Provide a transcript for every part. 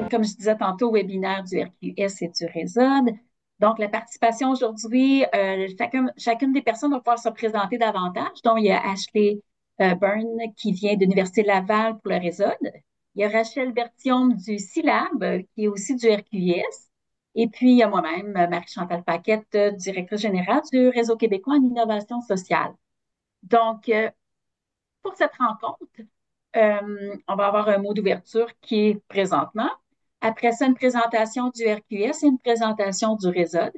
Comme je disais tantôt, webinaire du RQS et du RESOD. Donc, la participation aujourd'hui, chacune des personnes va pouvoir se présenter davantage. Donc, il y a Ashley Byrne qui vient de l'Université Laval pour le RESOD. Il y a Rachel Bertium du CILAB, qui est aussi du RQS. Et puis, il y a moi-même, Marie-Chantal Paquette, directrice générale du Réseau québécois en innovation sociale. Donc, pour cette rencontre, on va avoir un mot d'ouverture qui est présentement. Après ça, une présentation du RQS et une présentation du RESOD.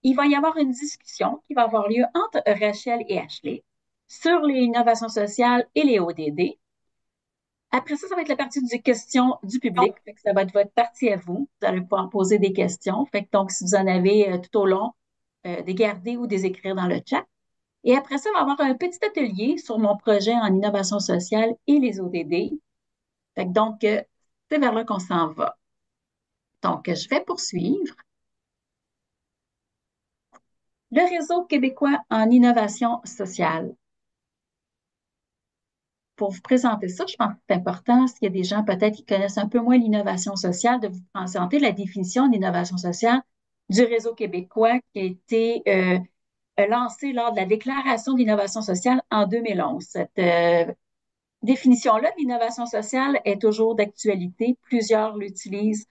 Il va y avoir une discussion qui va avoir lieu entre Rachel et Ashley sur les innovations sociales et les ODD. Après ça, ça va être la partie du question du public. Fait que ça va être votre partie à vous. Vous allez pouvoir poser des questions. Fait que donc, si vous en avez tout au long, des garder ou des écrire dans le chat. Et après ça, on va avoir un petit atelier sur mon projet en innovation sociale et les ODD. Fait que donc, c'est vers là qu'on s'en va. Donc, je vais poursuivre. Le Réseau québécois en innovation sociale. Pour vous présenter ça, je pense que c'est important, s'il y a des gens peut-être qui connaissent un peu moins l'innovation sociale, de vous présenter la définition d'innovation sociale du Réseau québécois qui a été lancé lors de la Déclaration d'innovation sociale en 2011. Cette définition-là de l'innovation sociale est toujours d'actualité. Plusieurs l'utilisent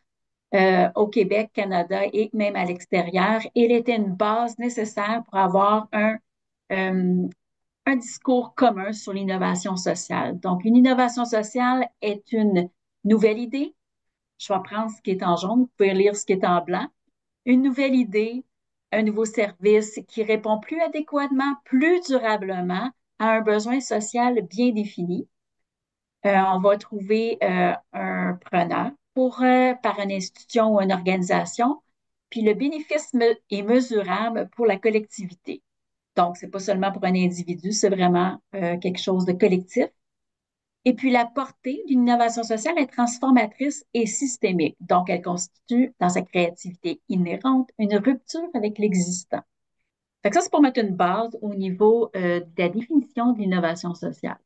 au Québec, Canada et même à l'extérieur. Il était une base nécessaire pour avoir un discours commun sur l'innovation sociale. Donc, une innovation sociale est une nouvelle idée. Je vais prendre ce qui est en jaune, vous pouvez lire ce qui est en blanc. Une nouvelle idée, un nouveau service qui répond plus adéquatement, plus durablement à un besoin social bien défini. On va trouver un preneur par une institution ou une organisation, puis le bénéfice est mesurable pour la collectivité. Donc, c'est pas seulement pour un individu, c'est vraiment quelque chose de collectif. Et puis, la portée d'une innovation sociale est transformatrice et systémique. Donc, elle constitue, dans sa créativité inhérente, une rupture avec l'existant. Fait que ça, c'est pour mettre une base au niveau de la définition de l'innovation sociale.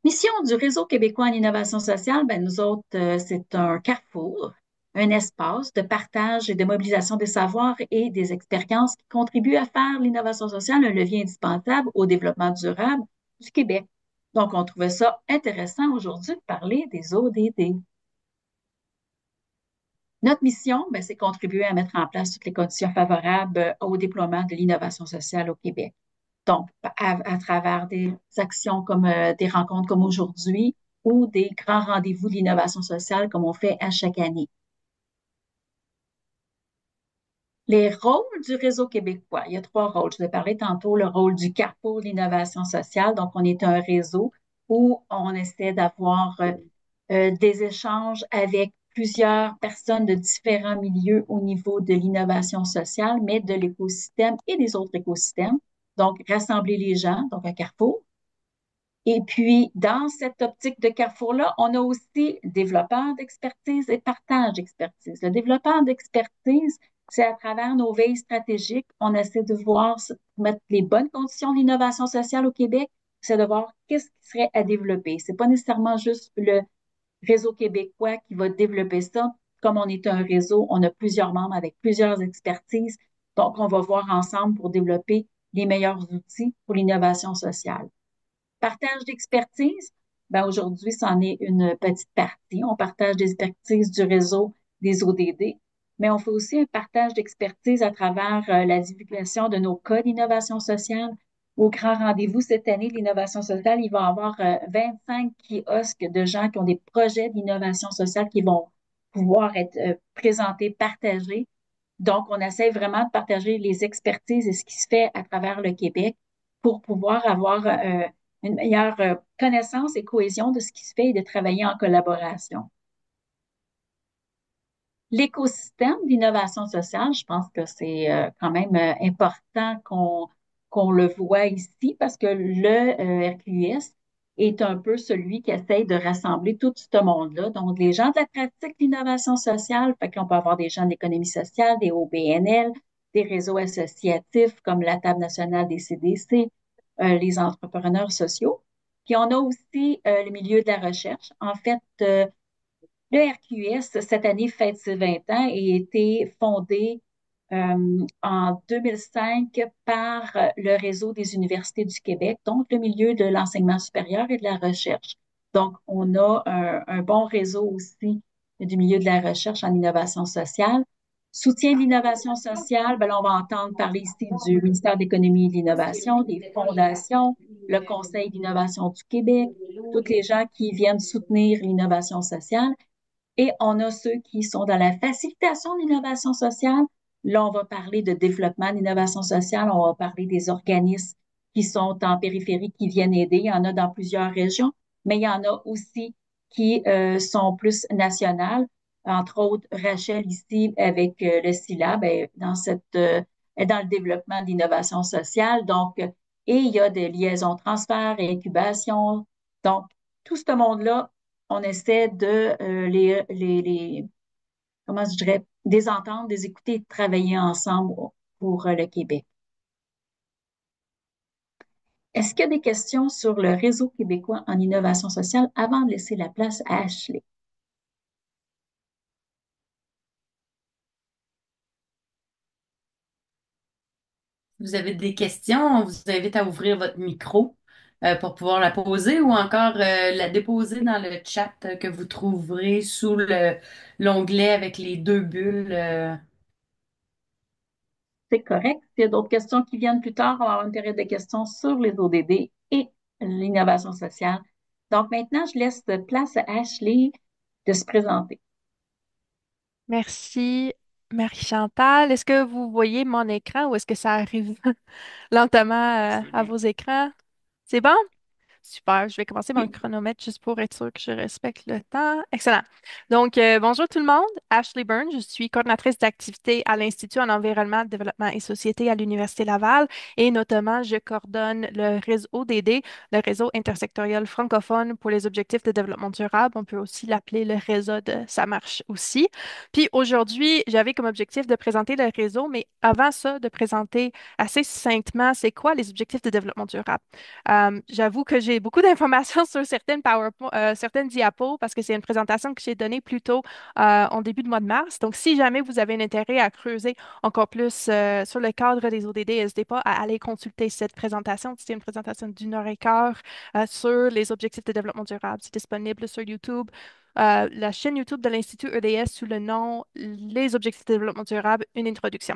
Mission du Réseau québécois en innovation sociale, ben nous autres, c'est un carrefour, un espace de partage et de mobilisation des savoirs et des expériences qui contribuent à faire l'innovation sociale un levier indispensable au développement durable du Québec. Donc, on trouvait ça intéressant aujourd'hui de parler des ODD. Notre mission, ben, c'est contribuer à mettre en place toutes les conditions favorables au déploiement de l'innovation sociale au Québec. Donc, à travers des actions comme des rencontres comme aujourd'hui ou des grands rendez-vous d'innovation sociale comme on fait à chaque année. Les rôles du réseau québécois, il y a trois rôles. Je vous ai parlé tantôt, le rôle du carrefour de l'innovation sociale. Donc, on est un réseau où on essaie d'avoir des échanges avec plusieurs personnes de différents milieux au niveau de l'innovation sociale, mais de l'écosystème et des autres écosystèmes. Donc, rassembler les gens, donc un carrefour. Et puis, dans cette optique de carrefour-là, on a aussi développeur d'expertise et partage d'expertise. Le développeur d'expertise, c'est à travers nos veilles stratégiques, on essaie de voir, mettre les bonnes conditions d'innovation sociale au Québec, c'est de voir qu'est-ce qui serait à développer. C'est pas nécessairement juste le réseau québécois qui va développer ça. Comme on est un réseau, on a plusieurs membres avec plusieurs expertises. Donc, on va voir ensemble pour développer les meilleurs outils pour l'innovation sociale. Partage d'expertise, ben aujourd'hui, c'en est une petite partie. On partage des expertises du réseau des ODD, mais on fait aussi un partage d'expertise à travers la divulgation de nos cas d'innovation sociale. Au grand rendez-vous cette année de l'innovation sociale, il va y avoir 25 kiosques de gens qui ont des projets d'innovation sociale qui vont pouvoir être présentés, partagés. Donc, on essaie vraiment de partager les expertises et ce qui se fait à travers le Québec pour pouvoir avoir une meilleure connaissance et cohésion de ce qui se fait et de travailler en collaboration. L'écosystème d'innovation sociale, je pense que c'est quand même important qu'on le voit ici parce que le RQS est un peu celui qui essaye de rassembler tout ce monde-là. Donc, les gens de la pratique d'innovation sociale, fait qu'on peut avoir des gens de l'économie sociale, des OBNL, des réseaux associatifs comme la Table nationale des CDC, les entrepreneurs sociaux. Puis on a aussi le milieu de la recherche. En fait, Le RQS, cette année, fête ses 20 ans et a été fondé en 2005 par le Réseau des universités du Québec, donc le milieu de l'enseignement supérieur et de la recherche. Donc, on a un bon réseau aussi du milieu de la recherche en innovation sociale. Soutien de l'innovation sociale, ben là, on va entendre parler ici du ministère de l'Économie et de l'Innovation, des fondations, le Conseil d'innovation du Québec, toutes les gens qui viennent soutenir l'innovation sociale. Et on a ceux qui sont dans la facilitation de l'innovation sociale. Là, on va parler de développement d'innovation sociale. On va parler des organismes qui sont en périphérie, qui viennent aider. Il y en a dans plusieurs régions, mais il y en a aussi qui sont plus nationales. Entre autres, Rachel ici avec le SILAB dans dans le développement d'innovation sociale. Donc, et il y a des liaisons transfert et incubation. Donc, tout ce monde-là, on essaie de comment je dirais, des entendre, des écouter, de travailler ensemble pour le Québec. Est-ce qu'il y a des questions sur le réseau québécois en innovation sociale avant de laisser la place à Ashley? Vous avez des questions, on vous invite à ouvrir votre micro pour pouvoir la poser ou encore la déposer dans le chat que vous trouverez sous l'onglet avec les deux bulles. C'est correct. S'il y a d'autres questions qui viennent plus tard, on va avoir une période de questions sur les ODD et l'innovation sociale. Donc maintenant, je laisse place à Ashley de se présenter. Merci, Marie-Chantal. Est-ce que vous voyez mon écran ou est-ce que ça arrive lentement à vos écrans? C'est bon? Super, je vais commencer mon Oui, chronomètre juste pour être sûr que je respecte le temps. Excellent. Donc, bonjour tout le monde. Ashley Byrne, je suis coordinatrice d'activité à l'Institut en environnement, développement et société à l'Université Laval et notamment, je coordonne le réseau ODD, le réseau intersectoriel francophone pour les objectifs de développement durable. On peut aussi l'appeler le réseau de Ça marche aussi. Puis aujourd'hui, j'avais comme objectif de présenter le réseau, mais avant ça, de présenter assez succinctement c'est quoi les objectifs de développement durable. J'avoue que j'ai beaucoup d'informations sur certaines PowerPoint, certaines diapos parce que c'est une présentation que j'ai donnée plus tôt en début de mois de mars. Donc, si jamais vous avez un intérêt à creuser encore plus sur le cadre des ODD, n'hésitez pas à aller consulter cette présentation. C'est une présentation d'une heure et quart sur les objectifs de développement durable. C'est disponible sur YouTube. La chaîne YouTube de l'Institut EDS sous le nom Les objectifs de développement durable, une introduction.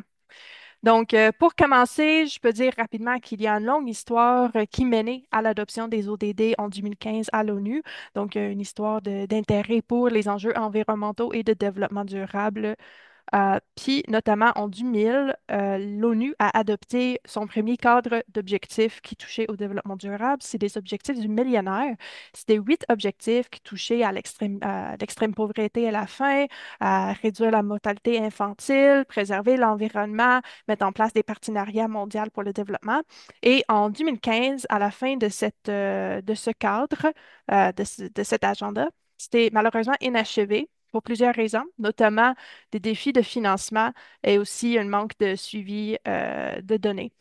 Donc, pour commencer, je peux dire rapidement qu'il y a une longue histoire qui menait à l'adoption des ODD en 2015 à l'ONU. Donc, une histoire d'intérêt pour les enjeux environnementaux et de développement durable puis, notamment en 2000, l'ONU a adopté son premier cadre d'objectifs qui touchait au développement durable. C'est des objectifs du millénaire. C'était 8 objectifs qui touchaient à l'extrême pauvreté à la faim, à réduire la mortalité infantile, préserver l'environnement, mettre en place des partenariats mondiaux pour le développement. Et en 2015, à la fin de ce cadre, de cet agenda, c'était malheureusement inachevé pour plusieurs raisons, notamment des défis de financement et aussi un manque de suivi de données.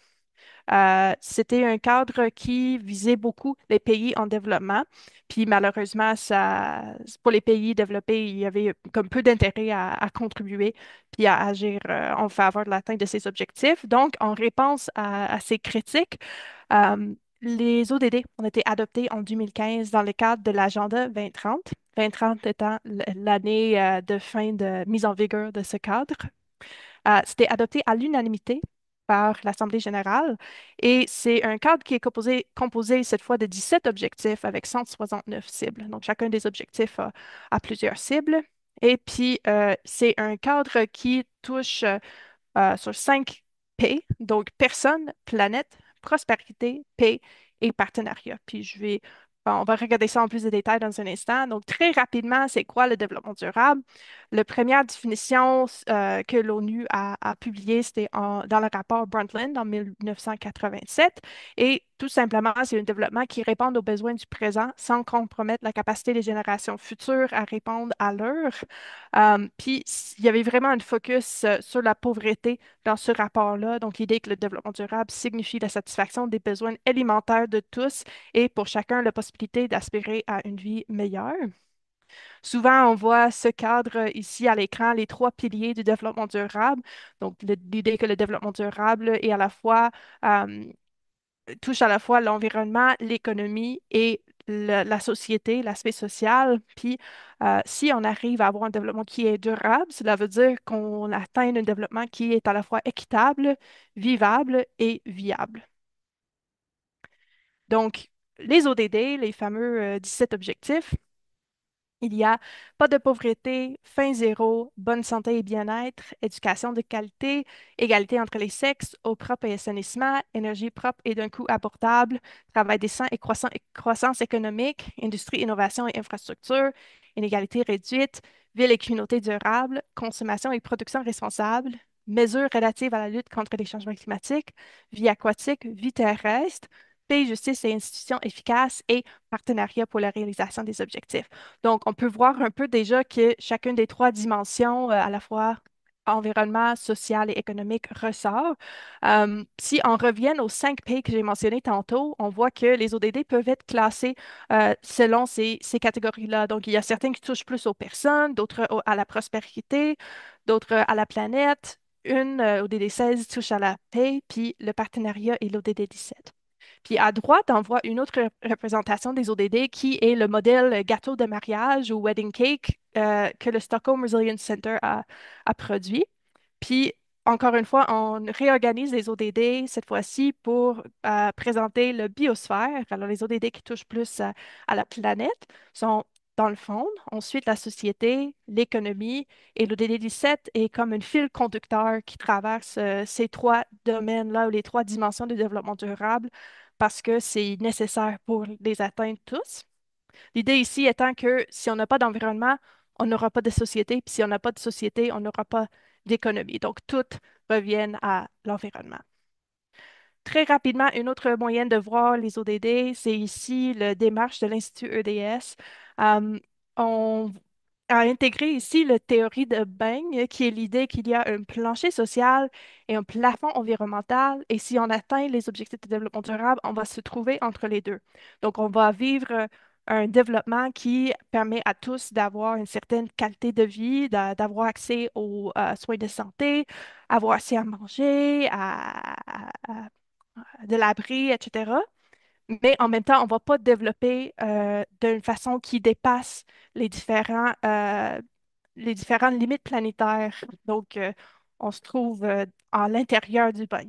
C'était un cadre qui visait beaucoup les pays en développement. Puis malheureusement, pour les pays développés, il y avait comme peu d'intérêt à contribuer puis à agir en faveur de l'atteinte de ces objectifs. Donc, en réponse à ces critiques, les ODD ont été adoptés en 2015 dans le cadre de l'agenda 2030. 2030 étant l'année de fin de mise en vigueur de ce cadre. C'était adopté à l'unanimité par l'Assemblée générale et c'est un cadre qui est composé cette fois de 17 objectifs avec 169 cibles. Donc, chacun des objectifs a plusieurs cibles. Et puis, c'est un cadre qui touche sur 5 P, donc personne, planète, prospérité, paix et partenariat. Puis on va regarder ça en plus de détails dans un instant. Donc, très rapidement, c'est quoi le développement durable? La première définition que l'ONU a publiée, c'était dans le rapport Brundtland en 1987. Et tout simplement, c'est un développement qui répond aux besoins du présent sans compromettre la capacité des générations futures à répondre à leurs. Puis, il y avait vraiment un focus sur la pauvreté dans ce rapport-là. Donc, l'idée que le développement durable signifie la satisfaction des besoins alimentaires de tous et pour chacun la possibilité d'aspirer à une vie meilleure. Souvent, on voit ce cadre ici à l'écran, les trois piliers du développement durable. Donc, l'idée que le développement durable est à la fois euh, touche à la fois l'environnement, l'économie et la société, l'aspect social. Puis, si on arrive à avoir un développement qui est durable, cela veut dire qu'on atteint un développement qui est à la fois équitable, vivable et viable. Donc, les ODD, les fameux 17 objectifs, il y a pas de pauvreté, faim zéro, bonne santé et bien-être, éducation de qualité, égalité entre les sexes, eau propre et assainissement, énergie propre et d'un coût abordable, travail décent et croissance économique, industrie, innovation et infrastructure, inégalité réduite, ville et communauté durables, consommation et production responsable, mesures relatives à la lutte contre les changements climatiques, vie aquatique, vie terrestre, paix, justice et institutions efficaces et partenariat pour la réalisation des objectifs. Donc, on peut voir un peu déjà que chacune des trois dimensions, à la fois environnement, social et économique, ressort. Si on revient aux 5 P que j'ai mentionnés tantôt, on voit que les ODD peuvent être classés selon ces catégories-là. Donc, il y a certains qui touchent plus aux personnes, d'autres à la prospérité, d'autres à la planète. Une, ODD 16, touche à la paix, puis le partenariat et l'ODD 17. Puis à droite, on voit une autre représentation des ODD qui est le modèle gâteau de mariage ou wedding cake que le Stockholm Resilience Center a produit. Puis encore une fois, on réorganise les ODD cette fois-ci pour présenter le biosphère. Alors les ODD qui touchent plus à la planète sont dans le fond, ensuite la société, l'économie et l'ODD 17 est comme un fil conducteur qui traverse ces trois domaines-là ou les trois dimensions du développement durable parce que c'est nécessaire pour les atteindre tous. L'idée ici étant que si on n'a pas d'environnement, on n'aura pas de société, puis si on n'a pas de société, on n'aura pas d'économie. Donc, tout revient à l'environnement. Très rapidement, une autre moyenne de voir les ODD, c'est ici le démarche de l'Institut EDS. On a intégré ici la théorie de Bain, qui est l'idée qu'il y a un plancher social et un plafond environnemental. Et si on atteint les objectifs de développement durable, on va se trouver entre les deux. Donc, on va vivre un développement qui permet à tous d'avoir une certaine qualité de vie, d'avoir accès aux soins de santé, avoir assez à manger, de l'abri, etc. Mais en même temps, on ne va pas développer d'une façon qui dépasse les les différentes limites planétaires. Donc, on se trouve à l'intérieur du bain.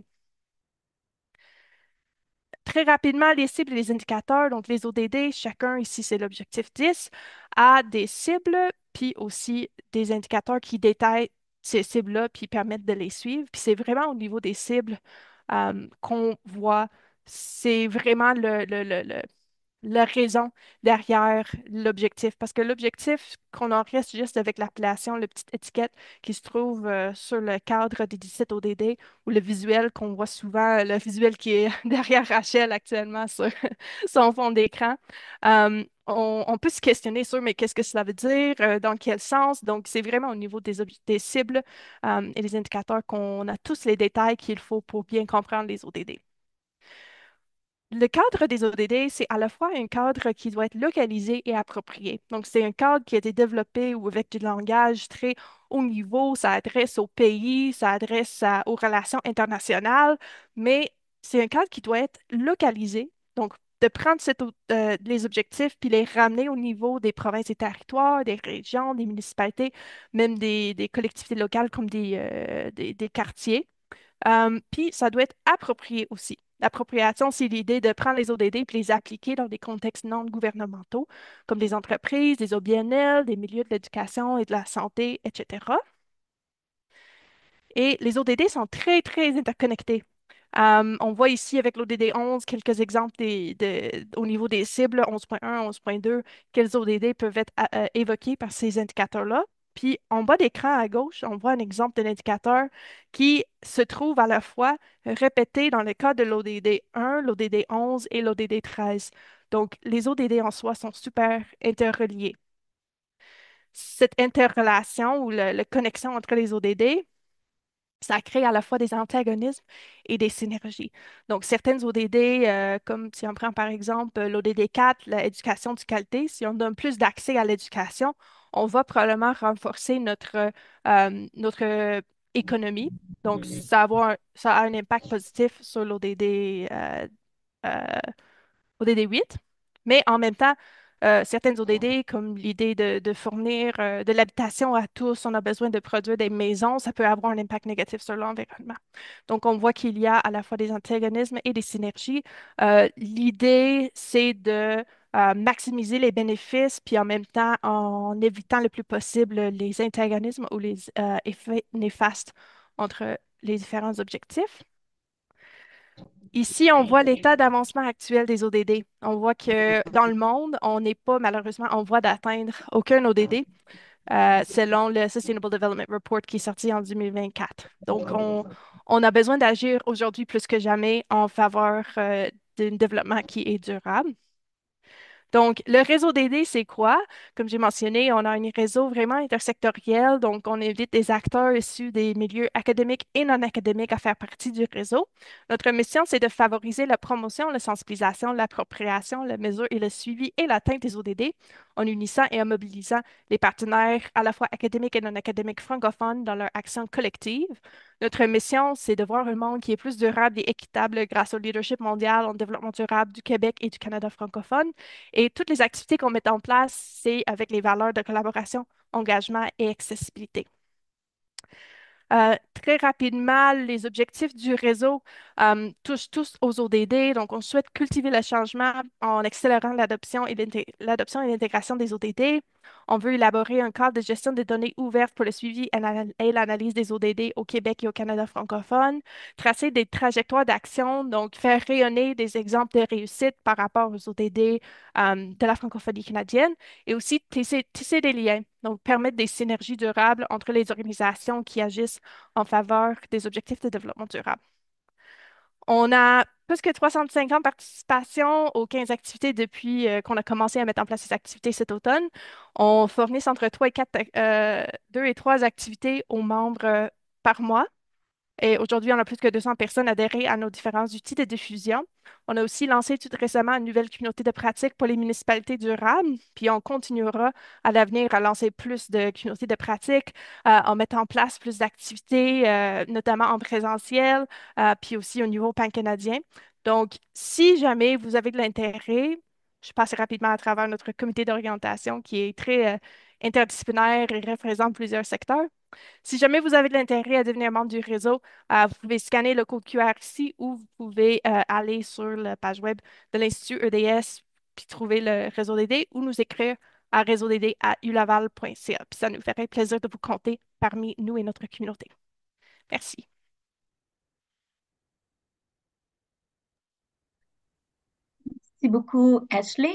Très rapidement, les cibles et les indicateurs, donc les ODD, chacun ici, c'est l'objectif 10, a des cibles, puis aussi des indicateurs qui détaillent ces cibles-là, puis permettent de les suivre. Puis c'est vraiment au niveau des cibles qu'on voit, c'est vraiment la raison derrière l'objectif. Parce que l'objectif, qu'on en reste juste avec l'appellation, la petite étiquette qui se trouve sur le cadre des 17 ODD ou le visuel qu'on voit souvent, le visuel qui est derrière Rachel actuellement sur son fond d'écran. On peut se questionner sur, mais qu'est-ce que cela veut dire, dans quel sens? Donc, c'est vraiment au niveau des cibles et des indicateurs qu'on a tous les détails qu'il faut pour bien comprendre les ODD. Le cadre des ODD, c'est à la fois un cadre qui doit être localisé et approprié. Donc, c'est un cadre qui a été développé ou avec du langage très haut niveau, ça adresse au pays, ça adresse aux relations internationales, mais c'est un cadre qui doit être localisé. Donc, de prendre les objectifs puis les ramener au niveau des provinces et territoires, des régions, des municipalités, même des collectivités locales comme des quartiers. Puis, ça doit être approprié aussi. L'appropriation, c'est l'idée de prendre les ODD puis les appliquer dans des contextes non gouvernementaux, comme des entreprises, des OBNL, des milieux de l'éducation et de la santé, etc. Et les ODD sont très, très interconnectés. On voit ici avec l'ODD 11 quelques exemples au niveau des cibles 11.1, 11.2, quels ODD peuvent être évoqués par ces indicateurs-là. Puis en bas d'écran à gauche, on voit un exemple d'un indicateur qui se trouve à la fois répété dans le cas de l'ODD 1, l'ODD 11 et l'ODD 13. Donc les ODD en soi sont super interreliés. Cette interrelation ou la connexion entre les ODD Ça crée à la fois des antagonismes et des synergies. Donc, certaines ODD, comme si on prend par exemple l'ODD 4, l'éducation de qualité, si on donne plus d'accès à l'éducation, on va probablement renforcer notre économie. Donc, ça a un impact positif sur l'ODD ODD 8, mais en même temps, certaines ODD, comme l'idée de fournir de l'habitation à tous, on a besoin de produire des maisons, ça peut avoir un impact négatif sur l'environnement. Donc, on voit qu'il y a à la fois des antagonismes et des synergies. L'idée, c'est de maximiser les bénéfices, puis en même temps, en évitant le plus possible les antagonismes ou les effets néfastes entre les différents objectifs. Ici, on voit l'état d'avancement actuel des ODD. On voit que dans le monde, on n'est pas malheureusement en voie d'atteindre aucun ODD, selon le Sustainable Development Report qui est sorti en 2024. Donc, on a besoin d'agir aujourd'hui plus que jamais en faveur d'un développement qui est durable. Donc, le réseau d'aides, c'est quoi? Comme j'ai mentionné, on a un réseau vraiment intersectoriel. Donc, on invite des acteurs issus des milieux académiques et non académiques à faire partie du réseau. Notre mission, c'est de favoriser la promotion, la sensibilisation, l'appropriation, la mesure et le suivi et l'atteinte des ODD en unissant et en mobilisant les partenaires à la fois académiques et non académiques francophones dans leur action collective. Notre mission, c'est de voir un monde qui est plus durable et équitable grâce au leadership mondial en développement durable du Québec et du Canada francophone. Et toutes les activités qu'on met en place, c'est avec les valeurs de collaboration, engagement et accessibilité. Très rapidement, les objectifs du réseau touchent tous aux ODD. Donc, on souhaite cultiver le changement en accélérant l'adoption et l'intégration des ODD. On veut élaborer un cadre de gestion des données ouvertes pour le suivi et l'analyse des ODD au Québec et au Canada francophone. Tracer des trajectoires d'action, donc faire rayonner des exemples de réussite par rapport aux ODD de la francophonie canadienne et aussi tisser des liens, donc permettre des synergies durables entre les organisations qui agissent en faveur des objectifs de développement durable. On a plus que 350 participations aux 15 activités depuis qu'on a commencé à mettre en place ces activités cet automne. On fournit entre 2 et 3 activités aux membres par mois. Et aujourd'hui, on a plus que 200 personnes adhérées à nos différents outils de diffusion. On a aussi lancé tout récemment une nouvelle communauté de pratique pour les municipalités durables, puis on continuera à l'avenir à lancer plus de communautés de pratique, en mettant en place plus d'activités, notamment en présentiel, puis aussi au niveau pan-canadien. Donc, si jamais vous avez de l'intérêt, je passe rapidement à travers notre comité d'orientation qui est très interdisciplinaire et représente plusieurs secteurs. Si jamais vous avez de l'intérêt à devenir membre du réseau, vous pouvez scanner le code QR ici ou vous pouvez aller sur la page web de l'Institut EDS puis trouver le réseau d'aides ou nous écrire à réseaudd@ulaval.ca. Puis ça nous ferait plaisir de vous compter parmi nous et notre communauté. Merci. Merci beaucoup, Ashley.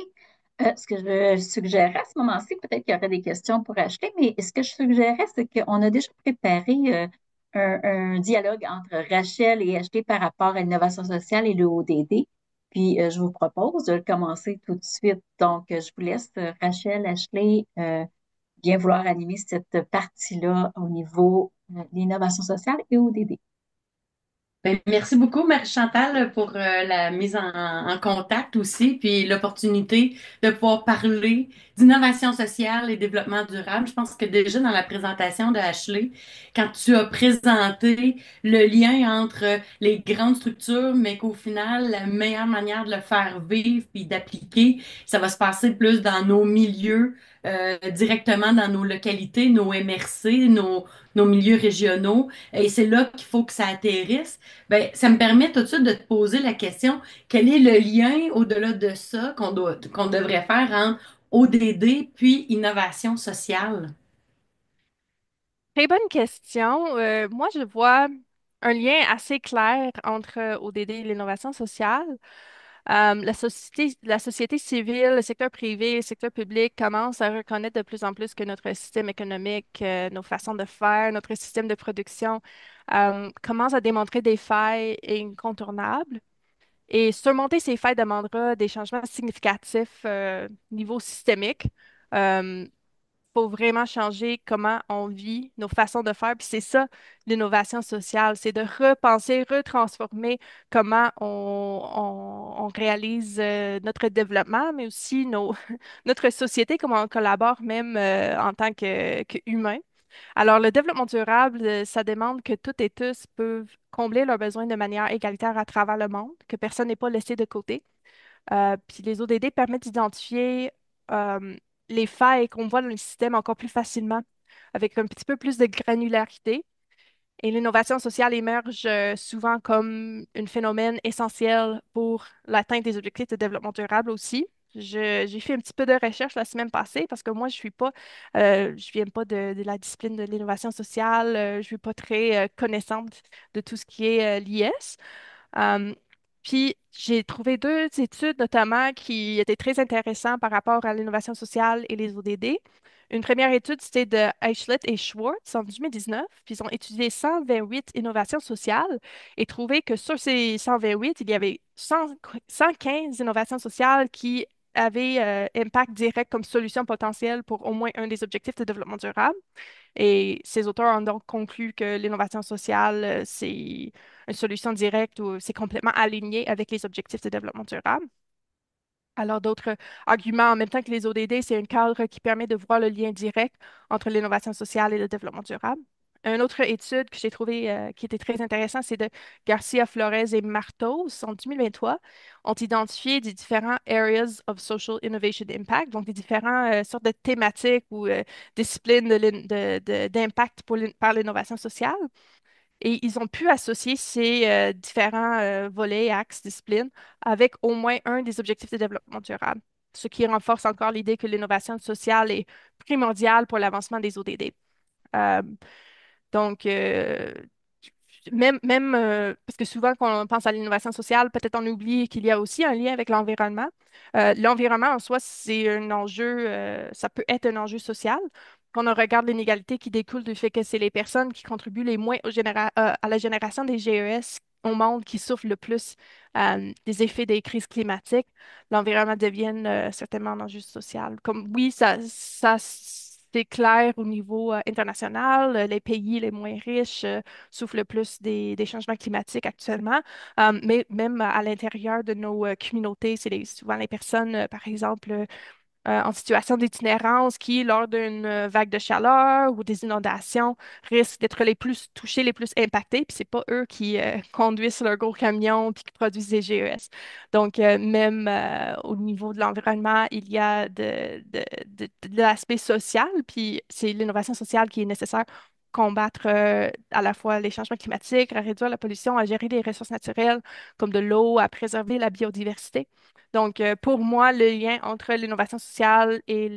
Ce que je suggérais à ce moment-ci, peut-être qu'il y aurait des questions pour Ashley, mais ce que je suggérais, c'est qu'on a déjà préparé un dialogue entre Rachel et Ashley par rapport à l'innovation sociale et le ODD. Puis, je vous propose de le commencer tout de suite. Donc, je vous laisse, Rachel, Ashley, bien vouloir animer cette partie-là au niveau de l'innovation sociale et ODD. Ben, merci beaucoup, Marie-Chantal, pour la mise en contact aussi, puis l'opportunité de pouvoir parler d'innovation sociale et développement durable. Je pense que déjà dans la présentation de Ashley, quand tu as présenté le lien entre les grandes structures, mais qu'au final, la meilleure manière de le faire vivre puis d'appliquer, ça va se passer plus dans nos milieux, directement dans nos localités, nos MRC, nos milieux régionaux. Et c'est là qu'il faut que ça atterrisse. Ben, ça me permet tout de suite de te poser la question, quel est le lien au-delà de ça qu'on devrait faire entre ODD puis innovation sociale? Très bonne question. Moi, je vois un lien assez clair entre ODD et l'innovation sociale. La société civile, le secteur privé, le secteur public commencent à reconnaître de plus en plus que notre système économique, nos façons de faire, notre système de production commence à démontrer des failles incontournables. Et surmonter ces failles demandera des changements significatifs niveau systémique. Euh, faut vraiment changer comment on vit, nos façons de faire. Puis c'est ça, l'innovation sociale, c'est de repenser, retransformer comment on réalise notre développement, mais aussi notre société, comment on collabore même en tant qu'humain. Alors, le développement durable, ça demande que toutes et tous peuvent combler leurs besoins de manière égalitaire à travers le monde, que personne n'est pas laissé de côté. Puis les ODD permettent d'identifier euh, les failles qu'on voit dans le système encore plus facilement, avec un petit peu plus de granularité. Et l'innovation sociale émerge souvent comme un phénomène essentiel pour l'atteinte des objectifs de développement durable aussi. J'ai fait un petit peu de recherche la semaine passée parce que moi, je viens pas de la discipline de l'innovation sociale, je suis pas très connaissante de tout ce qui est l'IS. Euh, Puis j'ai trouvé deux études notamment qui étaient très intéressantes par rapport à l'innovation sociale et les ODD. Une première étude, c'était de Eichlet et Schwartz en 2019. Puis ils ont étudié 128 innovations sociales et trouvé que sur ces 128, il y avait 115 innovations sociales qui avaient impact direct comme solution potentielle pour au moins un des objectifs de développement durable. Et ces auteurs ont donc conclu que l'innovation sociale, c'est une solution directe ou c'est complètement aligné avec les objectifs de développement durable. Alors, d'autres arguments, en même temps que les ODD, c'est un cadre qui permet de voir le lien direct entre l'innovation sociale et le développement durable. Une autre étude que j'ai trouvée qui était très intéressante, c'est de Garcia Flores et Martos en 2023, ont identifié des différents areas of social innovation impact, donc des différentes sortes de thématiques ou disciplines d'impact par l'innovation sociale. Et ils ont pu associer ces différents volets, axes, disciplines avec au moins un des objectifs de développement durable, ce qui renforce encore l'idée que l'innovation sociale est primordiale pour l'avancement des ODD. Euh, donc, parce que souvent, quand on pense à l'innovation sociale, peut-être on oublie qu'il y a aussi un lien avec l'environnement. L'environnement en soi, c'est un enjeu, ça peut être un enjeu social. Quand on regarde l'inégalité qui découle du fait que c'est les personnes qui contribuent les moins à la génération des GES au monde qui souffrent le plus des effets des crises climatiques, l'environnement devient certainement un enjeu social. Comme oui, ça c'est clair au niveau international. Les pays les moins riches souffrent le plus des changements climatiques actuellement. Mais même à l'intérieur de nos communautés, c'est souvent les personnes, par exemple, en situation d'itinérance qui, lors d'une vague de chaleur ou des inondations, risquent d'être les plus touchés, les plus impactés. Puis c'est pas eux qui conduisent leur gros camion puis qui produisent des GES. Donc, même au niveau de l'environnement, il y a de l'aspect social, puis c'est l'innovation sociale qui est nécessaire pour combattre à la fois les changements climatiques, à réduire la pollution, à gérer les ressources naturelles comme de l'eau, à préserver la biodiversité. Donc, pour moi, le lien entre l'innovation sociale et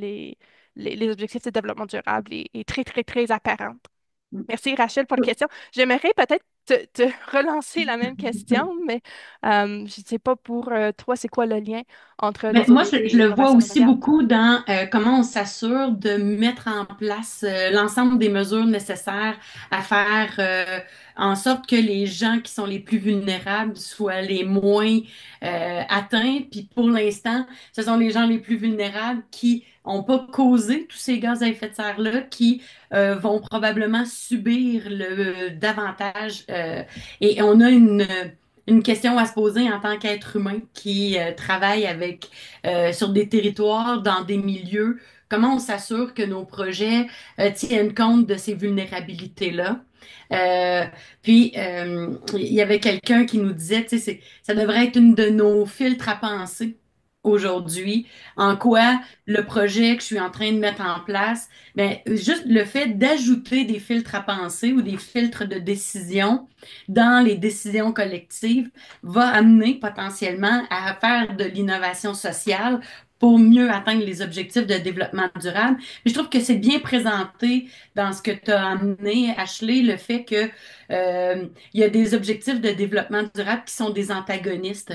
les objectifs de développement durable est très, très, très apparent. Merci, Rachel, pour la question. J'aimerais peut-être te relancer la même question, mais je ne sais pas pour toi, c'est quoi le lien entre Ben, les moi, ODD je et le vois l'innovation aussi sociale? beaucoup dans comment on s'assure de mettre en place l'ensemble des mesures nécessaires à faire en sorte que les gens qui sont les plus vulnérables soient les moins atteints. Puis pour l'instant, ce sont les gens les plus vulnérables qui n'ont pas causé tous ces gaz à effet de serre-là, qui vont probablement subir le davantage. Et on a une question à se poser en tant qu'être humain qui travaille avec sur des territoires, dans des milieux, comment on s'assure que nos projets tiennent compte de ces vulnérabilités-là. Euh, il y avait quelqu'un qui nous disait, tu sais, ça devrait être une de nos filtres à penser aujourd'hui, en quoi le projet que je suis en train de mettre en place, ben, juste le fait d'ajouter des filtres à penser ou des filtres de décision dans les décisions collectives va amener potentiellement à faire de l'innovation sociale pour mieux atteindre les objectifs de développement durable. Mais je trouve que c'est bien présenté dans ce que tu as amené, Ashley, le fait que il y a des objectifs de développement durable qui sont des antagonistes.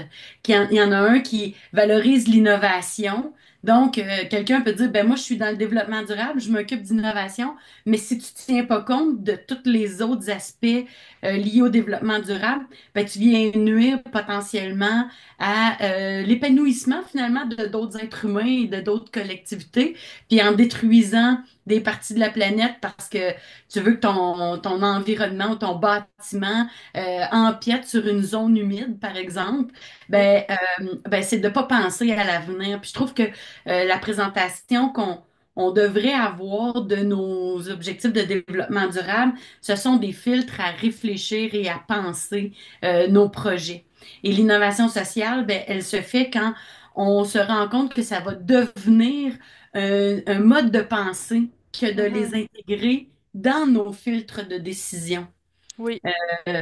Il y en a un qui valorise l'innovation, Donc, quelqu'un peut dire, ben moi, je suis dans le développement durable, je m'occupe d'innovation, mais si tu tiens pas compte de tous les autres aspects liés au développement durable, ben tu viens nuire potentiellement à l'épanouissement finalement de d'autres êtres humains et de d'autres collectivités, puis en détruisant des parties de la planète parce que tu veux que ton environnement ou ton bâtiment empiète sur une zone humide, par exemple, Oui. ben c'est de pas penser à l'avenir. Puis je trouve que la présentation qu'on devrait avoir de nos objectifs de développement durable, ce sont des filtres à réfléchir et à penser nos projets. Et l'innovation sociale, ben, elle se fait quand on se rend compte que ça va devenir un mode de pensée que de les Mhm. intégrer dans nos filtres de décision. Oui.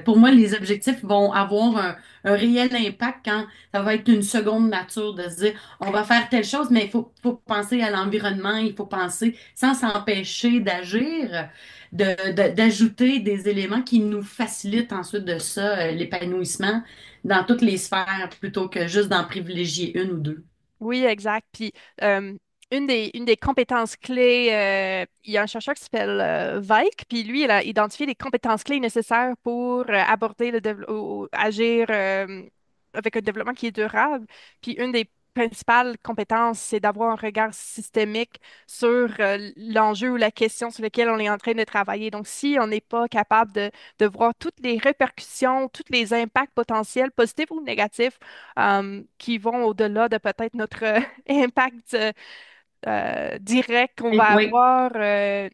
Pour moi, les objectifs vont avoir un réel impact quand ça va être une seconde nature de se dire on va faire telle chose, mais faut penser à l'environnement, il faut penser sans s'empêcher d'agir, d'ajouter des éléments qui nous facilitent ensuite de ça, l'épanouissement dans toutes les sphères plutôt que juste d'en privilégier une ou deux. Oui, exact. Puis euh, une des compétences clés, il y a un chercheur qui s'appelle Weick, puis lui, il a identifié les compétences clés nécessaires pour aborder ou agir avec un développement qui est durable. Puis une des principales compétences, c'est d'avoir un regard systémique sur l'enjeu ou la question sur lequel on est en train de travailler. Donc, si on n'est pas capable de voir toutes les répercussions, tous les impacts potentiels, positifs ou négatifs, qui vont au-delà de peut-être notre impact direct qu'on va Oui. avoir,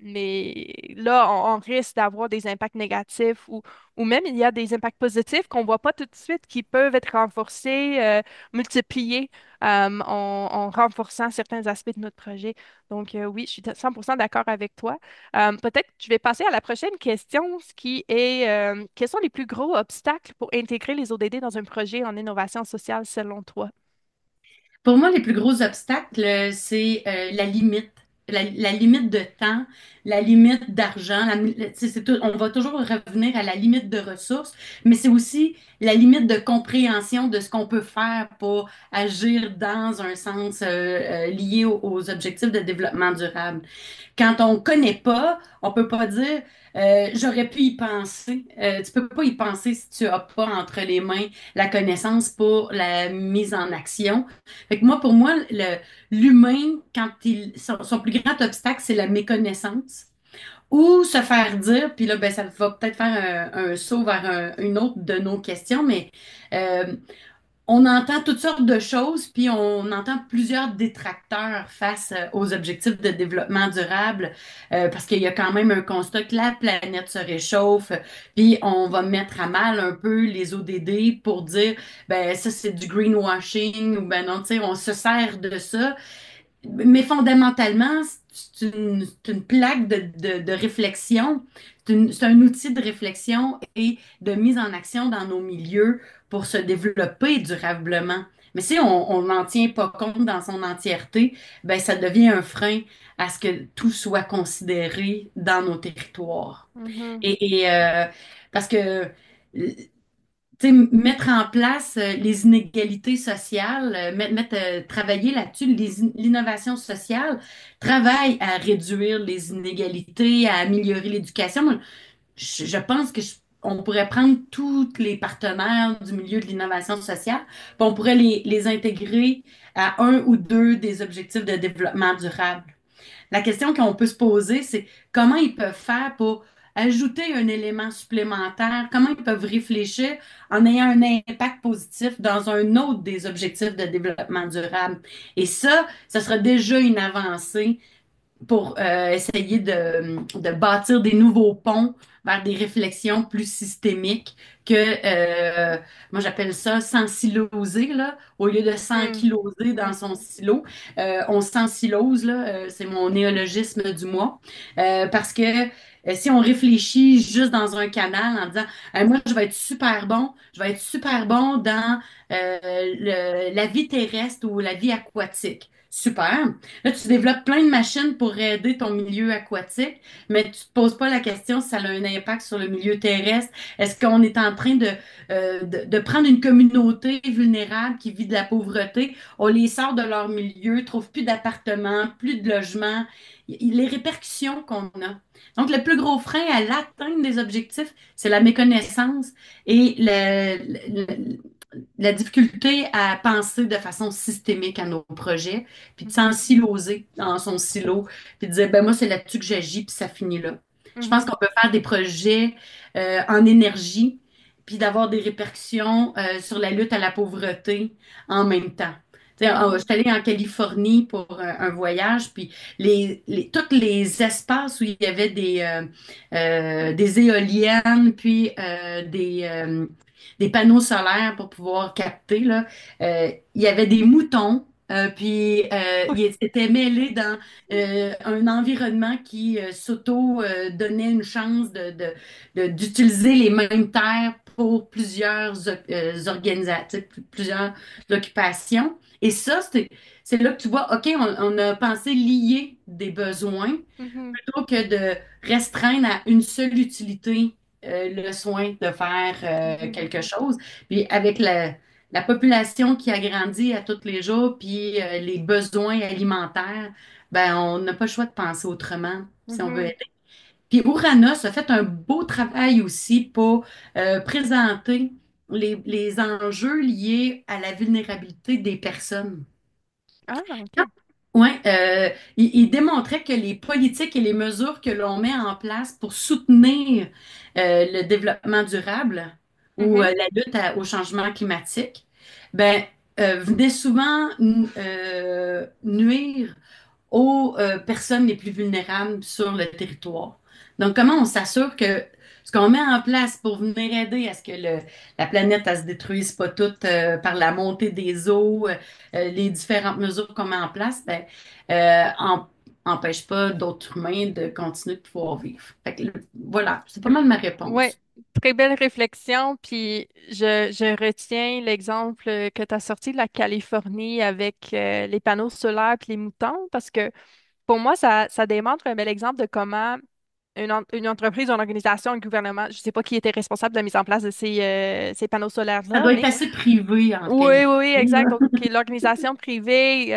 mais là, on risque d'avoir des impacts négatifs ou même il y a des impacts positifs qu'on voit pas tout de suite qui peuvent être renforcés, multipliés en renforçant certains aspects de notre projet. Donc, oui, je suis 100% d'accord avec toi. Peut-être que je vais passer à la prochaine question, ce qui est quels sont les plus gros obstacles pour intégrer les ODD dans un projet en innovation sociale selon toi? Pour moi, les plus gros obstacles, c'est la limite. La limite de temps, la limite d'argent, on va toujours revenir à la limite de ressources, mais c'est aussi la limite de compréhension de ce qu'on peut faire pour agir dans un sens lié aux objectifs de développement durable. Quand on connaît pas, on peut pas dire j'aurais pu y penser. Tu peux pas y penser si tu as pas entre les mains la connaissance pour la mise en action. Fait que moi, pour moi, l'humain, son plus grand obstacle, c'est la méconnaissance. Ou se faire dire, puis là, ben, ça va peut-être faire un saut vers une autre de nos questions, mais euh, on entend toutes sortes de choses, puis on entend plusieurs détracteurs face aux objectifs de développement durable, parce qu'il y a quand même un constat que la planète se réchauffe, puis on va mettre à mal un peu les ODD pour dire, ben ça c'est du greenwashing, ou ben non, tu sais, on se sert de ça. Mais fondamentalement, c'est une plaque de réflexion. C'est un outil de réflexion et de mise en action dans nos milieux pour se développer durablement. Mais si on n'en tient pas compte dans son entièreté, ben ça devient un frein à ce que tout soit considéré dans nos territoires. Mhm. Parce que tu sais, mettre en place les inégalités sociales, travailler là-dessus, l'innovation sociale travaille à réduire les inégalités, à améliorer l'éducation. Moi, je pense que on pourrait prendre tous les partenaires du milieu de l'innovation sociale, puis on pourrait les intégrer à un ou deux des objectifs de développement durable. La question qu'on peut se poser, c'est comment ils peuvent faire pour ajouter un élément supplémentaire, comment ils peuvent réfléchir en ayant un impact positif dans un autre des objectifs de développement durable. Et ça sera déjà une avancée pour essayer de bâtir des nouveaux ponts vers des réflexions plus systémiques que, moi j'appelle ça sensiloser, là, au lieu de Mhm. s'ankyloser dans Mhm. son silo. On sensilose, là, c'est mon néologisme du mois, parce que si on réfléchit juste dans un canal en disant moi je vais être super bon, je vais être super bon dans la vie terrestre ou la vie aquatique. Super. Là, tu développes plein de machines pour aider ton milieu aquatique, mais tu te poses pas la question si ça a un impact sur le milieu terrestre. Est-ce qu'on est en train de prendre une communauté vulnérable qui vit de la pauvreté, on les sort de leur milieu, trouvent plus d'appartements, plus de logements, les répercussions qu'on a. Donc, le plus gros frein à l'atteinte des objectifs, c'est la méconnaissance et la difficulté à penser de façon systémique à nos projets, puis de s'en Mhm. siloser dans son silo, puis de dire, ben moi, c'est là-dessus que j'agis, puis ça finit là. Je pense Mhm. qu'on peut faire des projets en énergie, puis d'avoir des répercussions sur la lutte à la pauvreté en même temps. Tu sais, je Mhm. suis allée en Californie pour un voyage, puis tous les espaces où il y avait des éoliennes, puis des panneaux solaires pour pouvoir capter, là, il y avait des moutons. Puis ils étaient mêlés dans un environnement qui s'auto-donnait une chance d'utiliser les mêmes terres pour plusieurs organisations, plusieurs occupations. Et ça, c'est là que tu vois, OK, on a pensé lier des besoins Mhm. plutôt que de restreindre à une seule utilité le soin de faire Mhm. quelque chose. Puis avec la population qui agrandit à tous les jours, puis les besoins alimentaires, ben on n'a pas le choix de penser autrement si on veut Mhm. aider. Puis Ouranos a fait un beau travail aussi pour présenter les enjeux liés à la vulnérabilité des personnes. Ah, OK. Oui, il démontrait que les politiques et les mesures que l'on met en place pour soutenir le développement durable ou Mhm. la lutte au changement climatique, ben, venaient souvent nuire aux personnes les plus vulnérables sur le territoire. Donc, comment on s'assure que ce qu'on met en place pour venir aider à ce que la planète ne se détruise pas toute par la montée des eaux, les différentes mesures qu'on met en place, ben, empêche pas d'autres humains de continuer de pouvoir vivre. Fait que, voilà, c'est pas mal ma Ouais, réponse. très belle réflexion. Puis je retiens l'exemple que tu as sorti de la Californie avec les panneaux solaires puis les moutons, parce que pour moi, ça démontre un bel exemple de comment une entreprise, une organisation, un gouvernement, je ne sais pas qui était responsable de la mise en place de ces panneaux Ça solaires-là, doit être mais assez privé en oui, oui, Californie, oui, exact. là. Donc, l'organisation privée,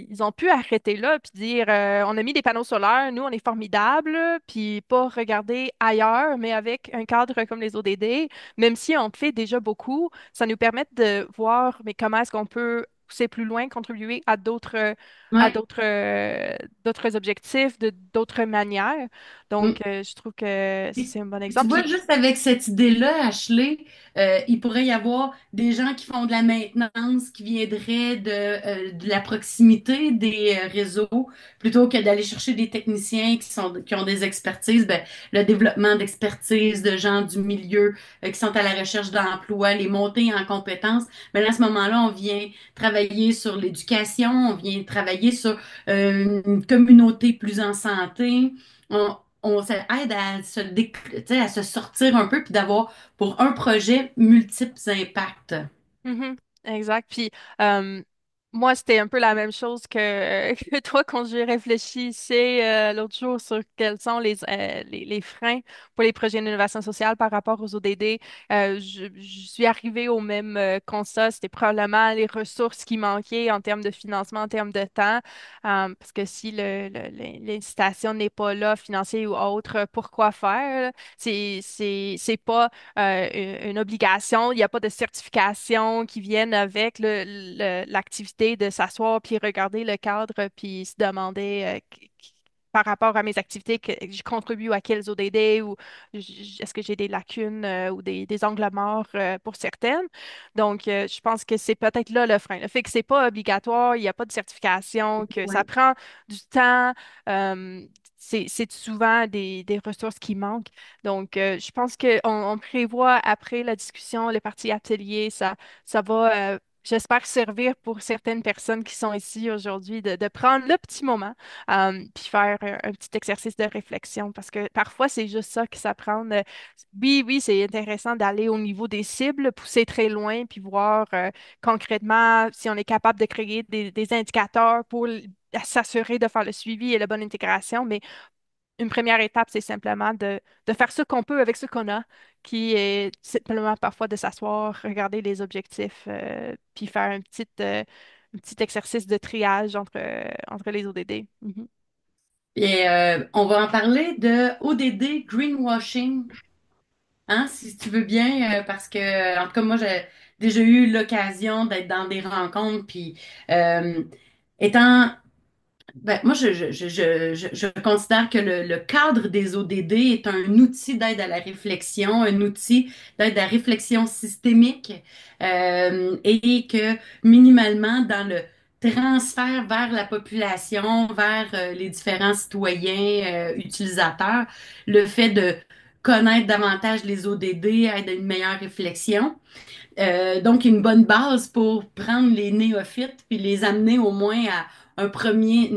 ils ont pu arrêter là puis dire on a mis des panneaux solaires, nous, on est formidables, puis pas regarder ailleurs, mais avec un cadre comme les ODD, même si on fait déjà beaucoup, ça nous permet de voir mais comment est-ce qu'on peut pousser plus loin, contribuer à Ouais. d'autres objectifs, de d'autres manières. Donc, je trouve que Puis, c'est un bon tu exemple. vois, Puis, juste avec cette idée-là, Ashley, il pourrait y avoir des gens qui font de la maintenance qui viendraient de la proximité des réseaux, plutôt que d'aller chercher des techniciens qui ont des expertises, ben, le développement d'expertise de gens du milieu qui sont à la recherche d'emploi, les monter en compétences. Ben, à ce moment-là, on vient travailler sur l'éducation, on vient travailler sur une communauté plus en santé. On s'aide tu sais, à se sortir un peu puis d'avoir pour un projet multiples impacts. mhm, exact. Puis moi, c'était un peu la même chose que toi quand j'ai réfléchi l'autre jour sur quels sont les freins pour les projets d'innovation sociale par rapport aux ODD. Je suis arrivée au même constat. C'était probablement les ressources qui manquaient en termes de financement, en termes de temps. Parce que si l'incitation n'est pas là, financier ou autre, pourquoi faire? C'est pas une obligation, il n'y a pas de certification qui viennent avec l'activité de s'asseoir puis regarder le cadre puis se demander par rapport à mes activités que je contribue à quels ODD ou est-ce que j'ai des lacunes ou des angles morts pour certaines. Donc, je pense que c'est peut-être là le frein. Le fait que c'est pas obligatoire, il n'y a pas de certification, que ça Oui. prend du temps. euh, c'est souvent des ressources qui manquent. Donc, je pense qu'on on prévoit après la discussion, les parties ateliers, ça va j'espère servir pour certaines personnes qui sont ici aujourd'hui de prendre le petit moment puis faire un petit exercice de réflexion parce que parfois c'est juste ça que ça prend. Oui, oui, c'est intéressant d'aller au niveau des cibles, pousser très loin puis voir concrètement si on est capable de créer des indicateurs pour s'assurer de faire le suivi et la bonne intégration, mais une première étape, c'est simplement de faire ce qu'on peut avec ce qu'on a, qui est simplement parfois de s'asseoir, regarder les objectifs, puis faire un petit exercice de triage entre les ODD. Mhm. Et on va en parler de ODD greenwashing, hein, si tu veux bien, parce que, en tout cas, moi, j'ai déjà eu l'occasion d'être dans des rencontres, puis euh, étant ben, moi, je considère que le cadre des ODD est un outil d'aide à la réflexion, un outil d'aide à la réflexion systémique, et que minimalement, dans le transfert vers la population, vers les différents citoyens, utilisateurs, le fait de connaître davantage les ODD aide à une meilleure réflexion. Donc, une bonne base pour prendre les néophytes puis les amener au moins à une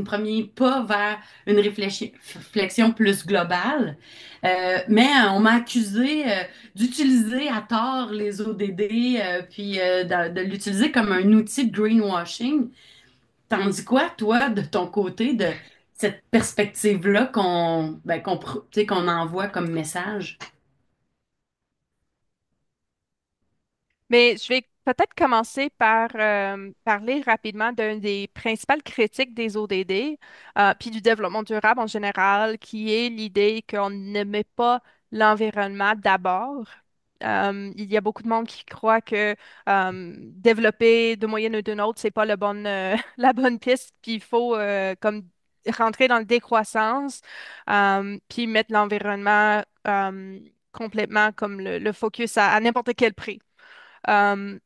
premier pas vers une réflexion plus globale. On m'a accusé d'utiliser à tort les ODD puis de l'utiliser comme un outil de greenwashing. T'en dis quoi, toi, de ton côté, de cette perspective-là tu sais, qu'on envoie comme message? Mais je vais peut-être commencer par parler rapidement d'une des principales critiques des ODD, puis du développement durable en général, qui est l'idée qu'on ne met pas l'environnement d'abord. Il y a beaucoup de monde qui croit que développer de moyenne ou d'une autre, c'est pas la bonne piste, puis il faut comme rentrer dans le décroissance, puis mettre l'environnement complètement comme le focus à n'importe quel prix. Euh,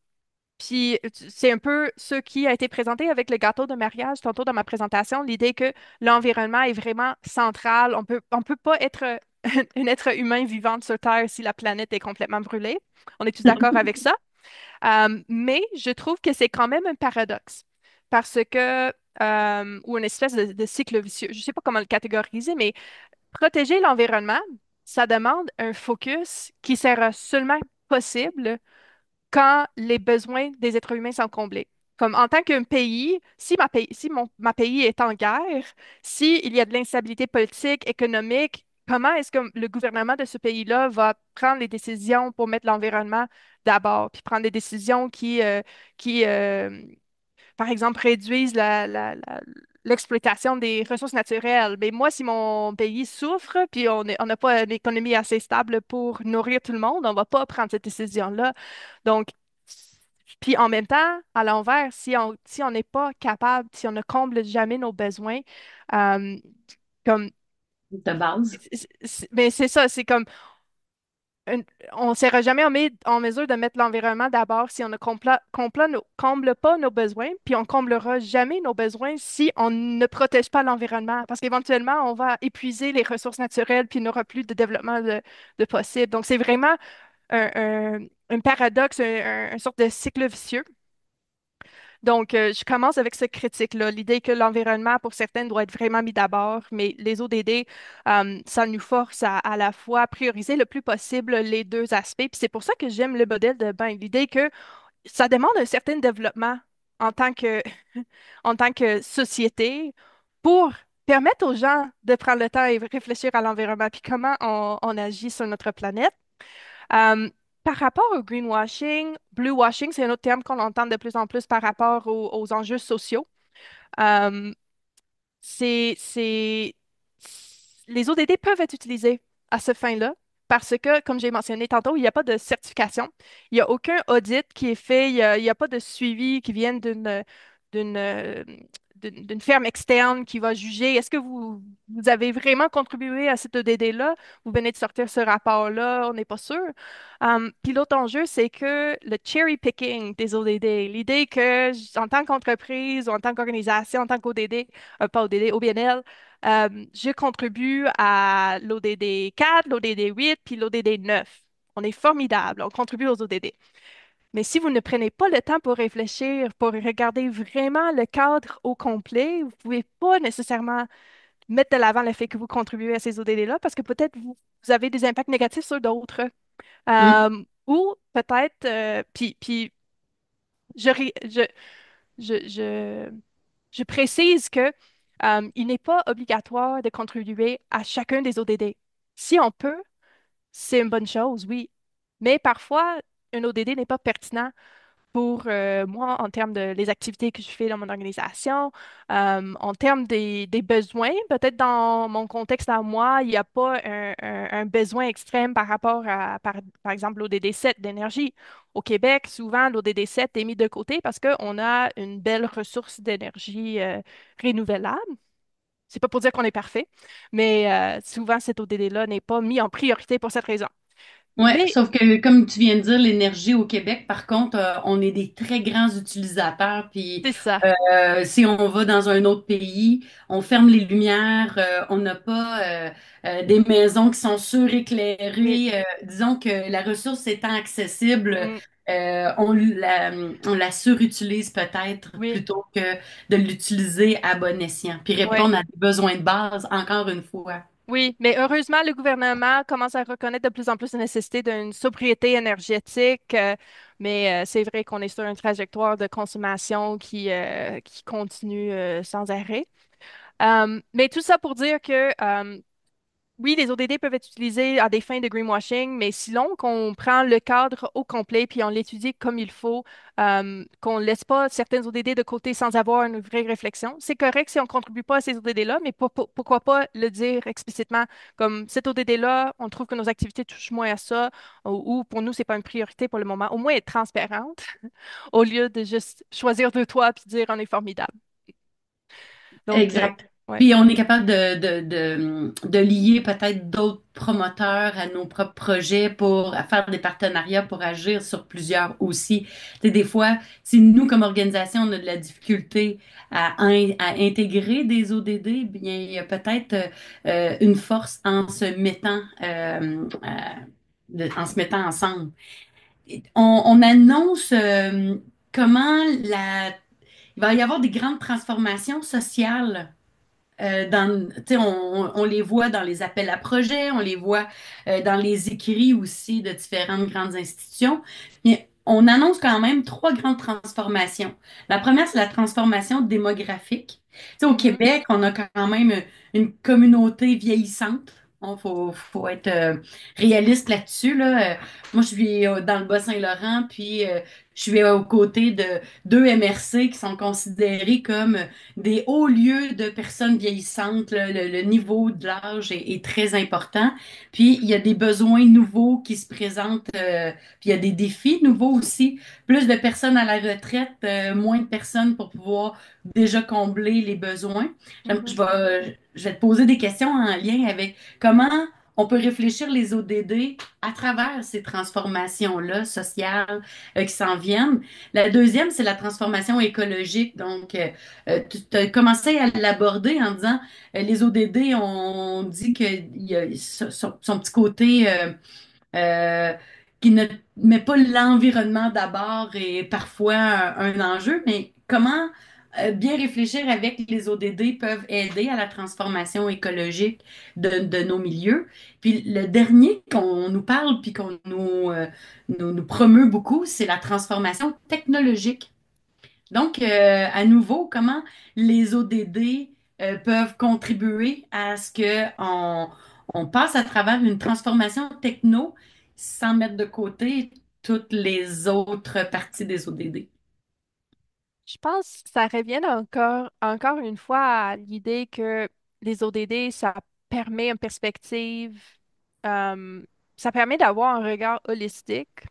Puis c'est un peu ce qui a été présenté avec le gâteau de mariage tantôt dans ma présentation, l'idée que l'environnement est vraiment central. On peut pas être un être humain vivant sur Terre si la planète est complètement brûlée. On est tous d'accord avec ça. Mais je trouve que c'est quand même un paradoxe parce que, ou une espèce de cycle vicieux. Je ne sais pas comment le catégoriser, mais protéger l'environnement, ça demande un focus qui sera seulement possible quand les besoins des êtres humains sont comblés. Comme en tant qu'un pays, si ma pays est en guerre, s'il y a de l'instabilité politique, économique, comment est-ce que le gouvernement de ce pays-là va prendre les décisions pour mettre l'environnement d'abord, puis prendre des décisions qui par exemple, réduisent l'exploitation des ressources naturelles. Mais moi, si mon pays souffre, puis on n'a pas une économie assez stable pour nourrir tout le monde, on ne va pas prendre cette décision-là. Donc, puis en même temps, à l'envers, si on n'est pas capable, si on ne comble jamais nos besoins, euh, comme, De base. mais c'est ça, c'est comme un- on ne sera jamais en mesure de mettre l'environnement d'abord si on ne comble pas nos besoins, puis on comblera jamais nos besoins si on ne protège pas l'environnement, parce qu'éventuellement, on va épuiser les ressources naturelles, puis il n'y aura plus de développement de possible. Donc, c'est vraiment un paradoxe, une sorte de cycle vicieux. Donc, je commence avec cette critique-là, l'idée que l'environnement, pour certaines, doit être vraiment mis d'abord, mais les ODD, ça nous force à la fois prioriser le plus possible les deux aspects. Puis c'est pour ça que j'aime le modèle de bain, l'idée que ça demande un certain développement en tant que, en tant que société pour permettre aux gens de prendre le temps et réfléchir à l'environnement, puis comment on agit sur notre planète. Euh, Par rapport au greenwashing, bluewashing, c'est un autre terme qu'on entend de plus en plus par rapport aux enjeux sociaux. Euh, c'est... Les ODD peuvent être utilisés à ce fin-là parce que, comme j'ai mentionné tantôt, il n'y a pas de certification. Il n'y a aucun audit qui est fait. Il y a pas de suivi qui vienne d'une, euh, d'une ferme externe qui va juger est-ce que vous avez vraiment contribué à cet ODD-là? Vous venez de sortir ce rapport-là, on n'est pas sûr. Puis l'autre enjeu, c'est que le cherry picking des ODD, l'idée que en tant qu'entreprise ou en tant qu'organisation, en tant qu'ODD, pas ODD, OBNL, je contribue à l'ODD 4, l'ODD 8, puis l'ODD 9. On est formidable, on contribue aux ODD. Mais si vous ne prenez pas le temps pour réfléchir, pour regarder vraiment le cadre au complet, vous ne pouvez pas nécessairement mettre de l'avant le fait que vous contribuez à ces ODD-là parce que peut-être vous avez des impacts négatifs sur d'autres. Mm. Ou peut-être, puis je, ré- je, je, je précise que il n'est pas obligatoire de contribuer à chacun des ODD. Si on peut, c'est une bonne chose, oui. Mais parfois, un ODD n'est pas pertinent pour moi en termes de les activités que je fais dans mon organisation, en termes des besoins. Peut-être dans mon contexte à moi, il n'y a pas un besoin extrême par rapport à, par exemple, l'ODD 7 d'énergie. Au Québec, souvent, l'ODD 7 est mis de côté parce qu'on a une belle ressource d'énergie renouvelable. C'est pas pour dire qu'on est parfait, mais souvent cet ODD-là n'est pas mis en priorité pour cette raison. Ouais, Mais sauf que comme tu viens de dire, l'énergie au Québec, par contre, on est des très grands utilisateurs. Puis c'est ça. si on va dans un autre pays, on ferme les lumières, on n'a pas des maisons qui sont Oui, suréclairées. Disons que la ressource étant accessible, mm, on la surutilise peut-être oui, plutôt que de l'utiliser à bon escient, puis oui. répondre à des besoins de base, encore une fois. Oui, mais heureusement, le gouvernement commence à reconnaître de plus en plus la nécessité d'une sobriété énergétique, mais c'est vrai qu'on est sur une trajectoire de consommation qui continue sans arrêt. Mais tout ça pour dire que oui, les ODD peuvent être utilisés à des fins de greenwashing, mais sinon, qu'on prend le cadre au complet puis on l'étudie comme il faut, qu'on ne laisse pas certaines ODD de côté sans avoir une vraie réflexion. C'est correct si on ne contribue pas à ces ODD-là, mais pourquoi pas le dire explicitement comme cet ODD-là, on trouve que nos activités touchent moins à ça, ou pour nous, c'est pas une priorité pour le moment. Au moins être transparente au lieu de juste choisir deux toits puis dire on est formidable. Donc, Exact. ouais. Puis on est capable de lier peut-être d'autres promoteurs à nos propres projets pour à faire des partenariats pour agir sur plusieurs aussi. Tu sais, des fois, si nous, comme organisation, on a de la difficulté à intégrer des ODD, bien, il y a peut-être une force en se mettant, en se mettant ensemble. On annonce comment il va y avoir des grandes transformations sociales tu sais, on les voit dans les appels à projets, on les voit dans les écrits aussi de différentes grandes institutions. Mais on annonce quand même trois grandes transformations. La première, c'est la transformation démographique. Tu sais, au Mhm, Québec, on a quand même une communauté vieillissante. Il faut être réaliste là-dessus, là. Moi, je suis dans le Bas-Saint-Laurent, puis je suis aux côtés de deux MRC qui sont considérés comme des hauts lieux de personnes vieillissantes. Là, le niveau de l'âge est très important. Puis, il y a des besoins nouveaux qui se présentent. Puis, il y a des défis nouveaux aussi. Plus de personnes à la retraite, moins de personnes pour pouvoir déjà combler les besoins. mhm. Je vais te poser des questions en lien avec comment on peut réfléchir les ODD à travers ces transformations-là sociales qui s'en viennent. La deuxième, c'est la transformation écologique. Donc, tu as commencé à l'aborder en disant les ODD, on dit qu'il y a son petit côté qui ne met pas l'environnement d'abord et parfois un enjeu, mais comment bien réfléchir avec les ODD peuvent aider à la transformation écologique de nos milieux. Puis le dernier qu'on nous parle puis qu'on nous promeut beaucoup, c'est la transformation technologique. Donc, à nouveau, comment les ODD peuvent contribuer à ce on passe à travers une transformation techno sans mettre de côté toutes les autres parties des ODD. Je pense que ça revient encore une fois à l'idée que les ODD, ça permet une perspective, euh, ça permet d'avoir un regard holistique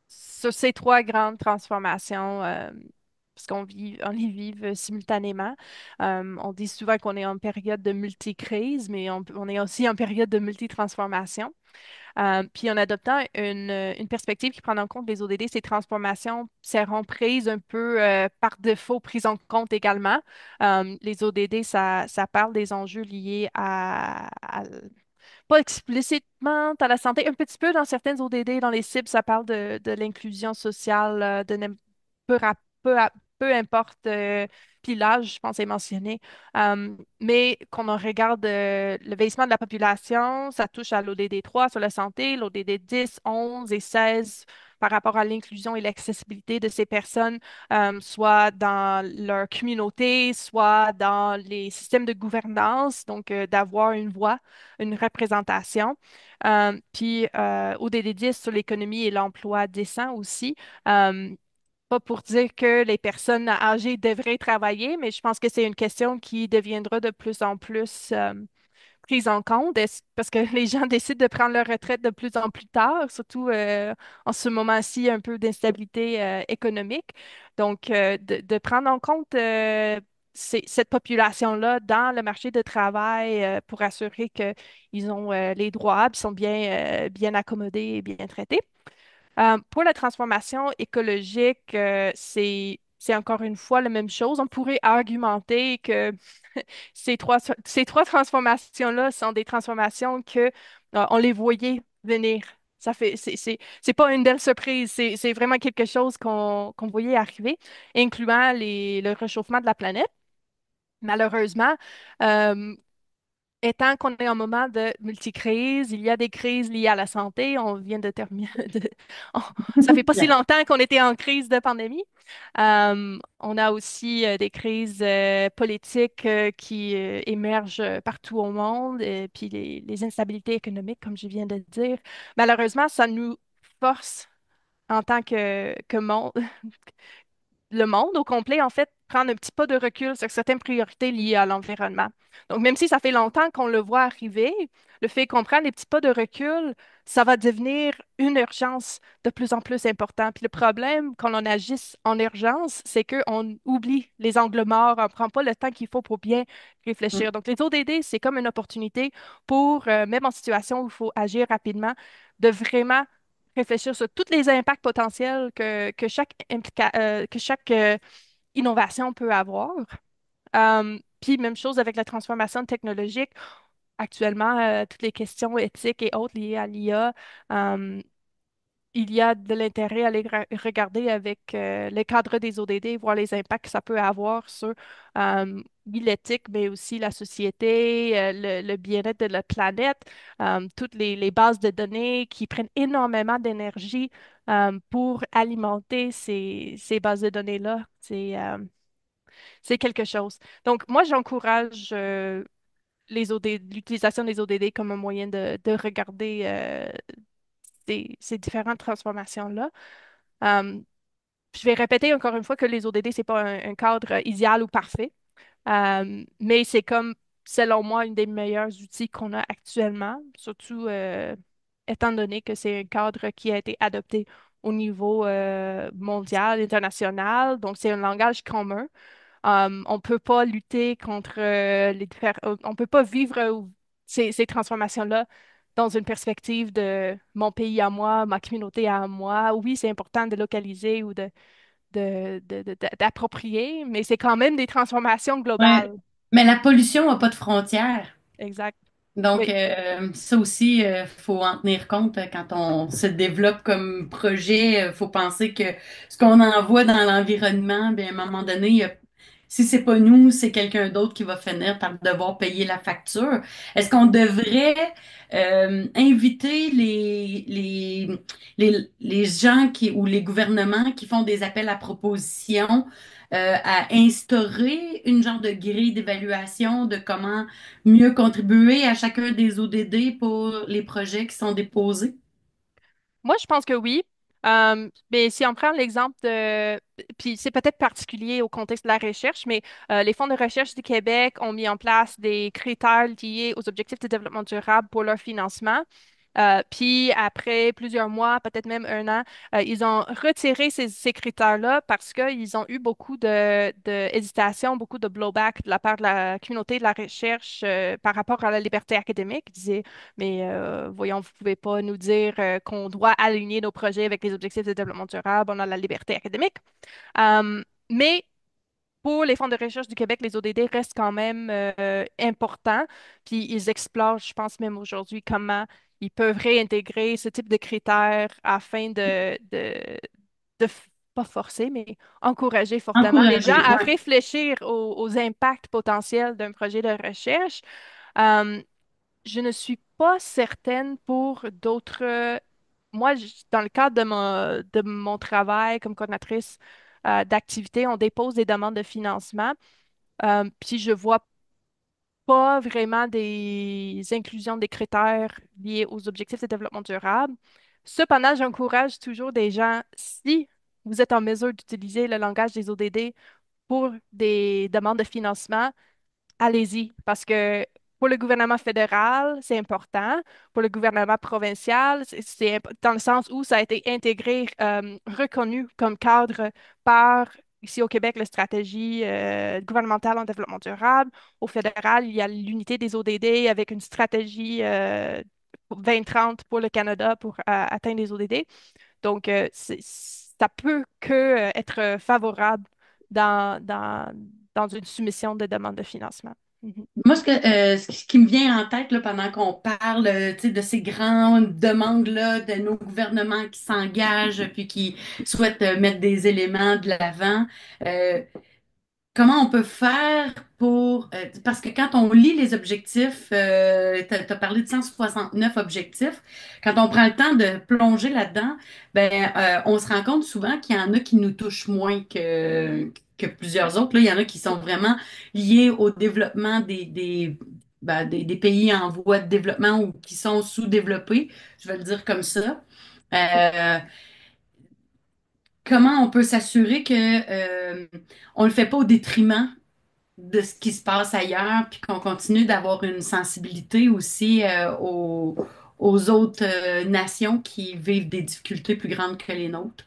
sur ces trois grandes transformations, parce on les vit simultanément. On dit souvent qu'on est en période de multicrise, mais on est aussi en période de multitransformation. Puis en adoptant une perspective qui prend en compte les ODD, ces transformations seront prises un peu par défaut, prises en compte également. Les ODD, ça parle des enjeux liés pas explicitement à la santé, un petit peu dans certaines ODD, dans les cibles, ça parle de l'inclusion sociale, peu, peu, peu importe, puis l'âge, je pense, est mentionné. Mais quand on regarde le vieillissement de la population, ça touche à l'ODD 3 sur la santé, l'ODD 10, 11 et 16 par rapport à l'inclusion et l'accessibilité de ces personnes, soit dans leur communauté, soit dans les systèmes de gouvernance, donc d'avoir une voix, une représentation. Puis ODD 10 sur l'économie et l'emploi décent aussi. Euh, Pas pour dire que les personnes âgées devraient travailler, mais je pense que c'est une question qui deviendra de plus en plus prise en compte. Parce que les gens décident de prendre leur retraite de plus en plus tard, surtout en ce moment-ci, un peu d'instabilité économique. Donc, de prendre en compte cette population-là dans le marché de travail pour assurer qu'ils ont les droits, puis sont bien accommodés et bien traités. Pour la transformation écologique, c'est encore une fois la même chose. On pourrait argumenter que ces trois transformations-là sont des transformations que on les voyait venir. C'est pas une belle surprise, c'est vraiment quelque chose qu'on voyait arriver, incluant le réchauffement de la planète. Malheureusement, euh, étant qu'on est en moment de multicrise, il y a des crises liées à la santé. On vient de terminer. on- Ça fait pas si Là. longtemps qu'on était en crise de pandémie. On a aussi des crises politiques qui émergent partout au monde, et puis les instabilités économiques, comme je viens de dire. Malheureusement, ça nous force en tant que monde, le monde au complet, en fait, prendre un petit pas de recul sur certaines priorités liées à l'environnement. Donc, même si ça fait longtemps qu'on le voit arriver, le fait qu'on prenne des petits pas de recul, ça va devenir une urgence de plus en plus importante. Puis le problème, quand on agisse en urgence, c'est qu'on oublie les angles morts, on ne prend pas le temps qu'il faut pour bien réfléchir. Donc, les ODD, c'est comme une opportunité pour, même en situation où il faut agir rapidement, de vraiment réfléchir sur tous les impacts potentiels que chaque innovation peut avoir. Puis même chose avec la transformation technologique. Actuellement, toutes les questions éthiques et autres liées à l'IA, il y a de l'intérêt à les regarder avec le cadre des ODD, voir les impacts que ça peut avoir sur oui, l'éthique, mais aussi la société, le bien-être de la planète, toutes les bases de données qui prennent énormément d'énergie pour alimenter ces bases de données-là. C'est quelque chose. Donc, moi, j'encourage l'utilisation des ODD comme un moyen de regarder ces différentes transformations-là. Euh, je vais répéter encore une fois que les ODD, c'est pas un cadre idéal ou parfait, mais c'est comme, selon moi, une des meilleurs outils qu'on a actuellement, surtout étant donné que c'est un cadre qui a été adopté au niveau mondial, international, donc c'est un langage commun. On peut pas lutter contre on peut pas vivre ces transformations-là dans une perspective de mon pays à moi, ma communauté à moi. Oui, c'est important de localiser ou d'approprier, mais c'est quand même des transformations Ouais. globales. Mais la pollution n'a pas de frontières. Exact. Donc, Oui. ça aussi, faut en tenir compte quand on se développe comme projet. Faut penser que ce qu'on envoie dans l'environnement, bien, à un moment donné, si c'est pas nous, c'est quelqu'un d'autre qui va finir par devoir payer la facture. Est-ce qu'on devrait inviter les gens ou les gouvernements qui font des appels à propositions à instaurer une genre de grille d'évaluation de comment mieux contribuer à chacun des ODD pour les projets qui sont déposés? Moi, je pense que oui. Mais si on prend l'exemple de, puis c'est peut-être particulier au contexte de la recherche, mais les fonds de recherche du Québec ont mis en place des critères liés aux objectifs de développement durable pour leur financement. Puis après plusieurs mois, peut-être même un an, ils ont retiré ces critères-là parce qu'ils ont eu beaucoup de hésitation, beaucoup de blowback de la part de la communauté de la recherche par rapport à la liberté académique. Ils disaient, mais voyons, vous pouvez pas nous dire qu'on doit aligner nos projets avec les objectifs de développement durable, on a la liberté académique. Mais pour les fonds de recherche du Québec, les ODD restent quand même importants. Puis ils explorent, je pense même aujourd'hui, comment ils peuvent réintégrer ce type de critères afin pas forcer, mais encourager fortement les gens Encourager, à ouais. réfléchir aux impacts potentiels d'un projet de recherche. Euh, je ne suis pas certaine pour d'autres. Moi, dans le cadre de mon travail comme coordinatrice d'activité, on dépose des demandes de financement. Puis je vois pas vraiment des inclusions des critères liés aux objectifs de développement durable. Cependant, j'encourage toujours des gens, si vous êtes en mesure d'utiliser le langage des ODD pour des demandes de financement, allez-y, parce que pour le gouvernement fédéral, c'est important. Pour le gouvernement provincial, dans le sens où ça a été intégré, reconnu comme cadre par, ici au Québec, la stratégie gouvernementale en développement durable. Au fédéral, il y a l'unité des ODD avec une stratégie 2030 pour le Canada pour atteindre les ODD. Donc, ça peut que être favorable dans une soumission de demande de financement. Mhm. Moi, ce qui me vient en tête là, pendant qu'on parle tu sais, de ces grandes demandes-là, de nos gouvernements qui s'engagent puis qui souhaitent mettre des éléments de l'avant, euh, comment on peut faire pour... parce que quand on lit les objectifs, tu as parlé de 169 objectifs, quand on prend le temps de plonger là-dedans, ben, on se rend compte souvent qu'il y en a qui nous touchent moins que plusieurs autres. Là, il y en a qui sont vraiment liés au développement des pays en voie de développement ou qui sont sous-développés, je vais le dire comme ça. Euh, Comment on peut s'assurer que on le fait pas au détriment de ce qui se passe ailleurs, puis qu'on continue d'avoir une sensibilité aussi aux autres nations qui vivent des difficultés plus grandes que les nôtres.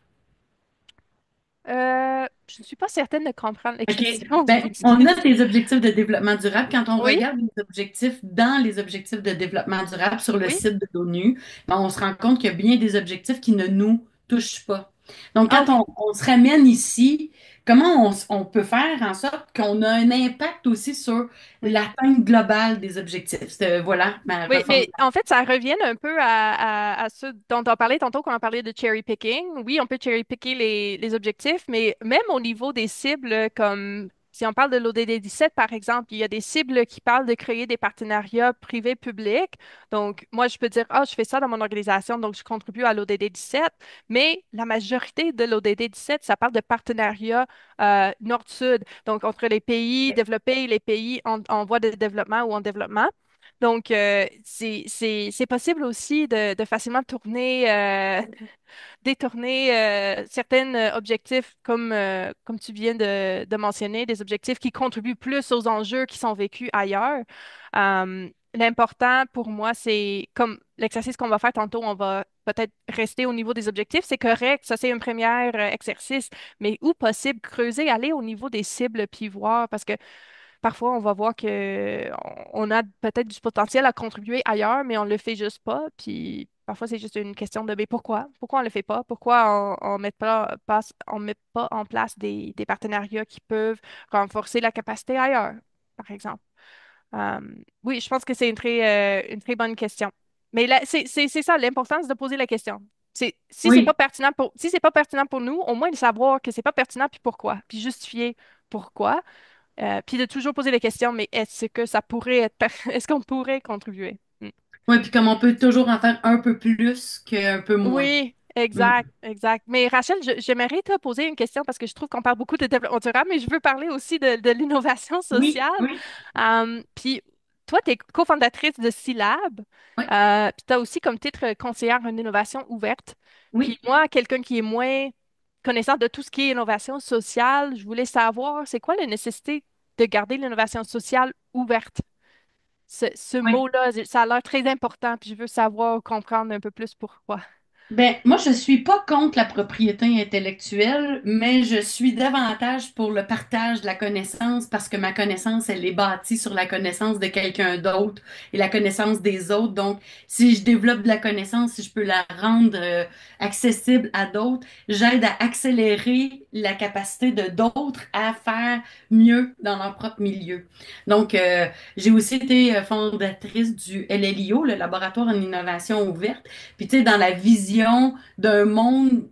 Je ne suis pas certaine de comprendre les OK. questions, je Ben, on a m'excuse. des objectifs de développement durable. Quand on Oui, regarde les objectifs dans les objectifs de développement durable sur le oui. site de l'ONU, ben, on se rend compte qu'il y a bien des objectifs qui ne nous touchent pas. Donc, Ah quand oui. on se ramène ici, comment on peut faire en sorte qu'on a un impact aussi sur Oui. l'atteinte globale des objectifs? Voilà ma Oui, reforme. mais en fait, ça revient un peu à ce dont on parlait tantôt quand on parlait de cherry picking. Oui, on peut cherry picker les objectifs, mais même au niveau des cibles, comme si on parle de l'ODD 17, par exemple, il y a des cibles qui parlent de créer des partenariats privés-publics. Donc, moi, je peux dire, ah, je fais ça dans mon organisation, donc je contribue à l'ODD 17, mais la majorité de l'ODD 17, ça parle de partenariats nord-sud, donc entre les pays développés et les pays en voie de développement ou en développement. Donc, c'est possible aussi de facilement détourner certains objectifs, comme tu viens de mentionner, des objectifs qui contribuent plus aux enjeux qui sont vécus ailleurs. L'important pour moi, c'est comme l'exercice qu'on va faire tantôt, on va peut-être rester au niveau des objectifs, c'est correct, ça c'est un premier exercice, mais où possible, creuser, aller au niveau des cibles, puis voir, parce que parfois, on va voir que on a peut-être du potentiel à contribuer ailleurs, mais on le fait juste pas. Puis parfois, c'est juste une question de mais pourquoi? Pourquoi on le fait pas? Pourquoi on met pas en place des partenariats qui peuvent renforcer la capacité ailleurs, par exemple? Euh, oui, je pense que c'est une très bonne question. Mais là, c'est ça, l'importance de poser la question. Oui. Si c'est pas pertinent pour nous, au moins de savoir que c'est pas pertinent puis pourquoi, puis justifier pourquoi. Puis de toujours poser la question, mais est-ce que ça pourrait être, est-ce qu'on pourrait contribuer? Mm. Oui, puis comme on peut toujours en faire un peu plus qu'un peu moins. Oui, Mm. exact, exact. Mais Rachel, j'aimerais te poser une question parce que je trouve qu'on parle beaucoup de développement durable, mais je veux parler aussi de l'innovation Oui, sociale. oui, Puis toi, tu es cofondatrice de Scilab, oui, puis tu as aussi comme titre conseillère en innovation ouverte. Puis oui. moi, quelqu'un qui est moins connaissant de tout ce qui est innovation sociale, je voulais savoir, c'est quoi la nécessité de garder l'innovation sociale ouverte? Ce Oui. mot-là, ça a l'air très important, puis je veux savoir, comprendre un peu plus pourquoi. Ben, moi, je suis pas contre la propriété intellectuelle, mais je suis davantage pour le partage de la connaissance parce que ma connaissance, elle est bâtie sur la connaissance de quelqu'un d'autre et la connaissance des autres. Donc, si je développe de la connaissance, si je peux la rendre accessible à d'autres, j'aide à accélérer la capacité de d'autres à faire mieux dans leur propre milieu. Donc, j'ai aussi été fondatrice du LLIO, le Laboratoire en innovation ouverte. Puis, tu sais, dans la vision d'un monde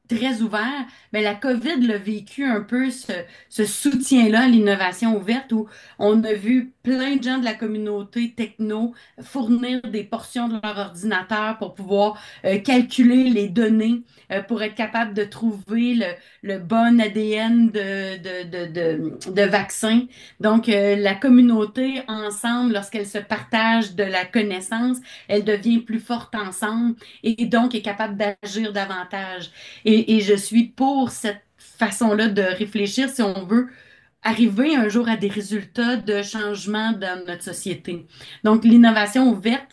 très ouvert, ben, la COVID l'a vécu un peu ce soutien-là à l'innovation ouverte où on a vu plein de gens de la communauté techno fournir des portions de leur ordinateur pour pouvoir calculer les données, pour être capable de trouver le bon ADN de vaccin. Donc, la communauté ensemble, lorsqu'elle se partage de la connaissance, elle devient plus forte ensemble et donc est capable d'agir davantage. Et je suis pour cette façon-là de réfléchir si on veut arriver un jour à des résultats de changement dans notre société. Donc, l'innovation ouverte,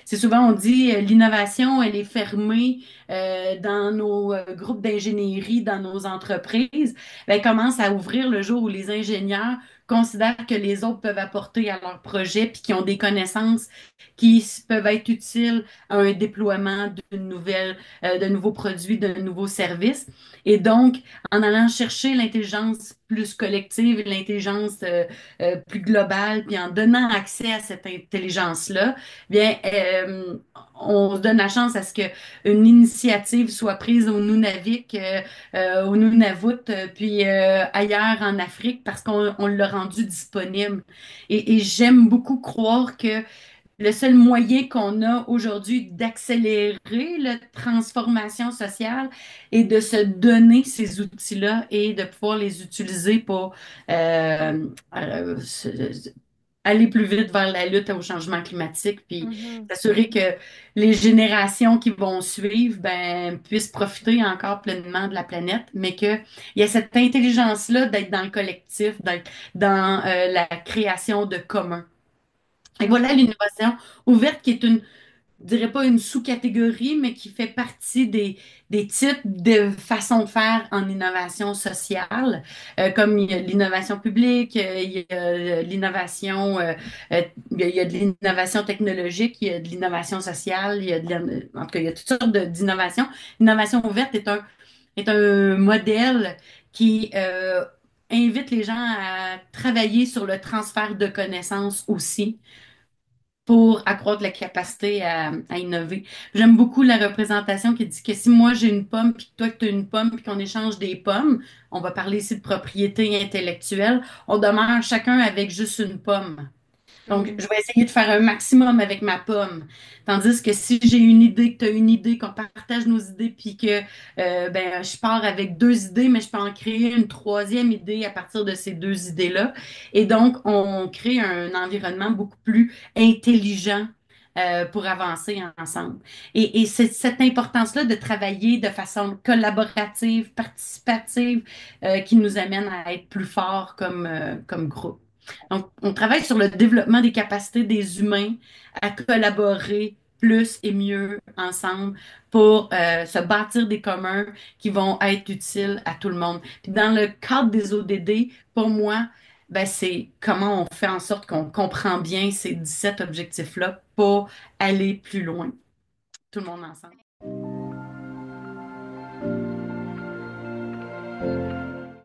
c'est souvent on dit l'innovation, elle est fermée dans nos groupes d'ingénierie, dans nos entreprises. Ben, elle commence à ouvrir le jour où les ingénieurs considèrent que les autres peuvent apporter à leur projet puis qui ont des connaissances peuvent être utiles à un déploiement de nouveaux produits, de nouveaux services. Et donc, en allant chercher l'intelligence plus collective, l'intelligence plus globale, puis en donnant accès à cette intelligence-là, bien, on se donne la chance à ce qu'une initiative soit prise au Nunavik, au Nunavut, puis ailleurs en Afrique, parce qu'on l'a rendu disponible. Et j'aime beaucoup croire que le seul moyen qu'on a aujourd'hui d'accélérer la transformation sociale est de se donner ces outils-là et de pouvoir les utiliser pour euh, euh, se- aller plus vite vers la lutte au changement climatique, puis Mhm. s'assurer que les générations qui vont suivre puissent profiter encore pleinement de la planète, mais qu'il y a cette intelligence-là d'être dans le collectif, d'être dans la création de commun. Et voilà Mhm. l'innovation ouverte qui est une, je dirais pas une sous-catégorie, mais qui fait partie des types de façons de faire en innovation sociale, comme il y a l'innovation publique, il y a l'innovation, il y a de l'innovation technologique, il y a de l'innovation sociale, en tout cas, il y a toutes sortes d'innovations. L'innovation ouverte est un modèle qui invite les gens à travailler sur le transfert de connaissances aussi pour accroître la capacité à innover. J'aime beaucoup la représentation qui dit que si moi j'ai une pomme, puis que toi tu as une pomme, puis qu'on échange des pommes, on va parler ici de propriété intellectuelle, on demeure chacun avec juste une pomme. Donc, Mhm. je vais essayer de faire un maximum avec ma pomme. Tandis que si j'ai une idée, que tu as une idée, qu'on partage nos idées, puis que je pars avec deux idées, mais je peux en créer une troisième idée à partir de ces deux idées-là. Et donc, on crée un environnement beaucoup plus intelligent pour avancer ensemble. Et c'est cette importance-là de travailler de façon collaborative, participative, qui nous amène à être plus forts comme groupe. Donc, on travaille sur le développement des capacités des humains à collaborer plus et mieux ensemble pour se bâtir des communs qui vont être utiles à tout le monde. Puis dans le cadre des ODD, pour moi, c'est comment on fait en sorte qu'on comprend bien ces 17 objectifs-là pour aller plus loin, tout le monde ensemble.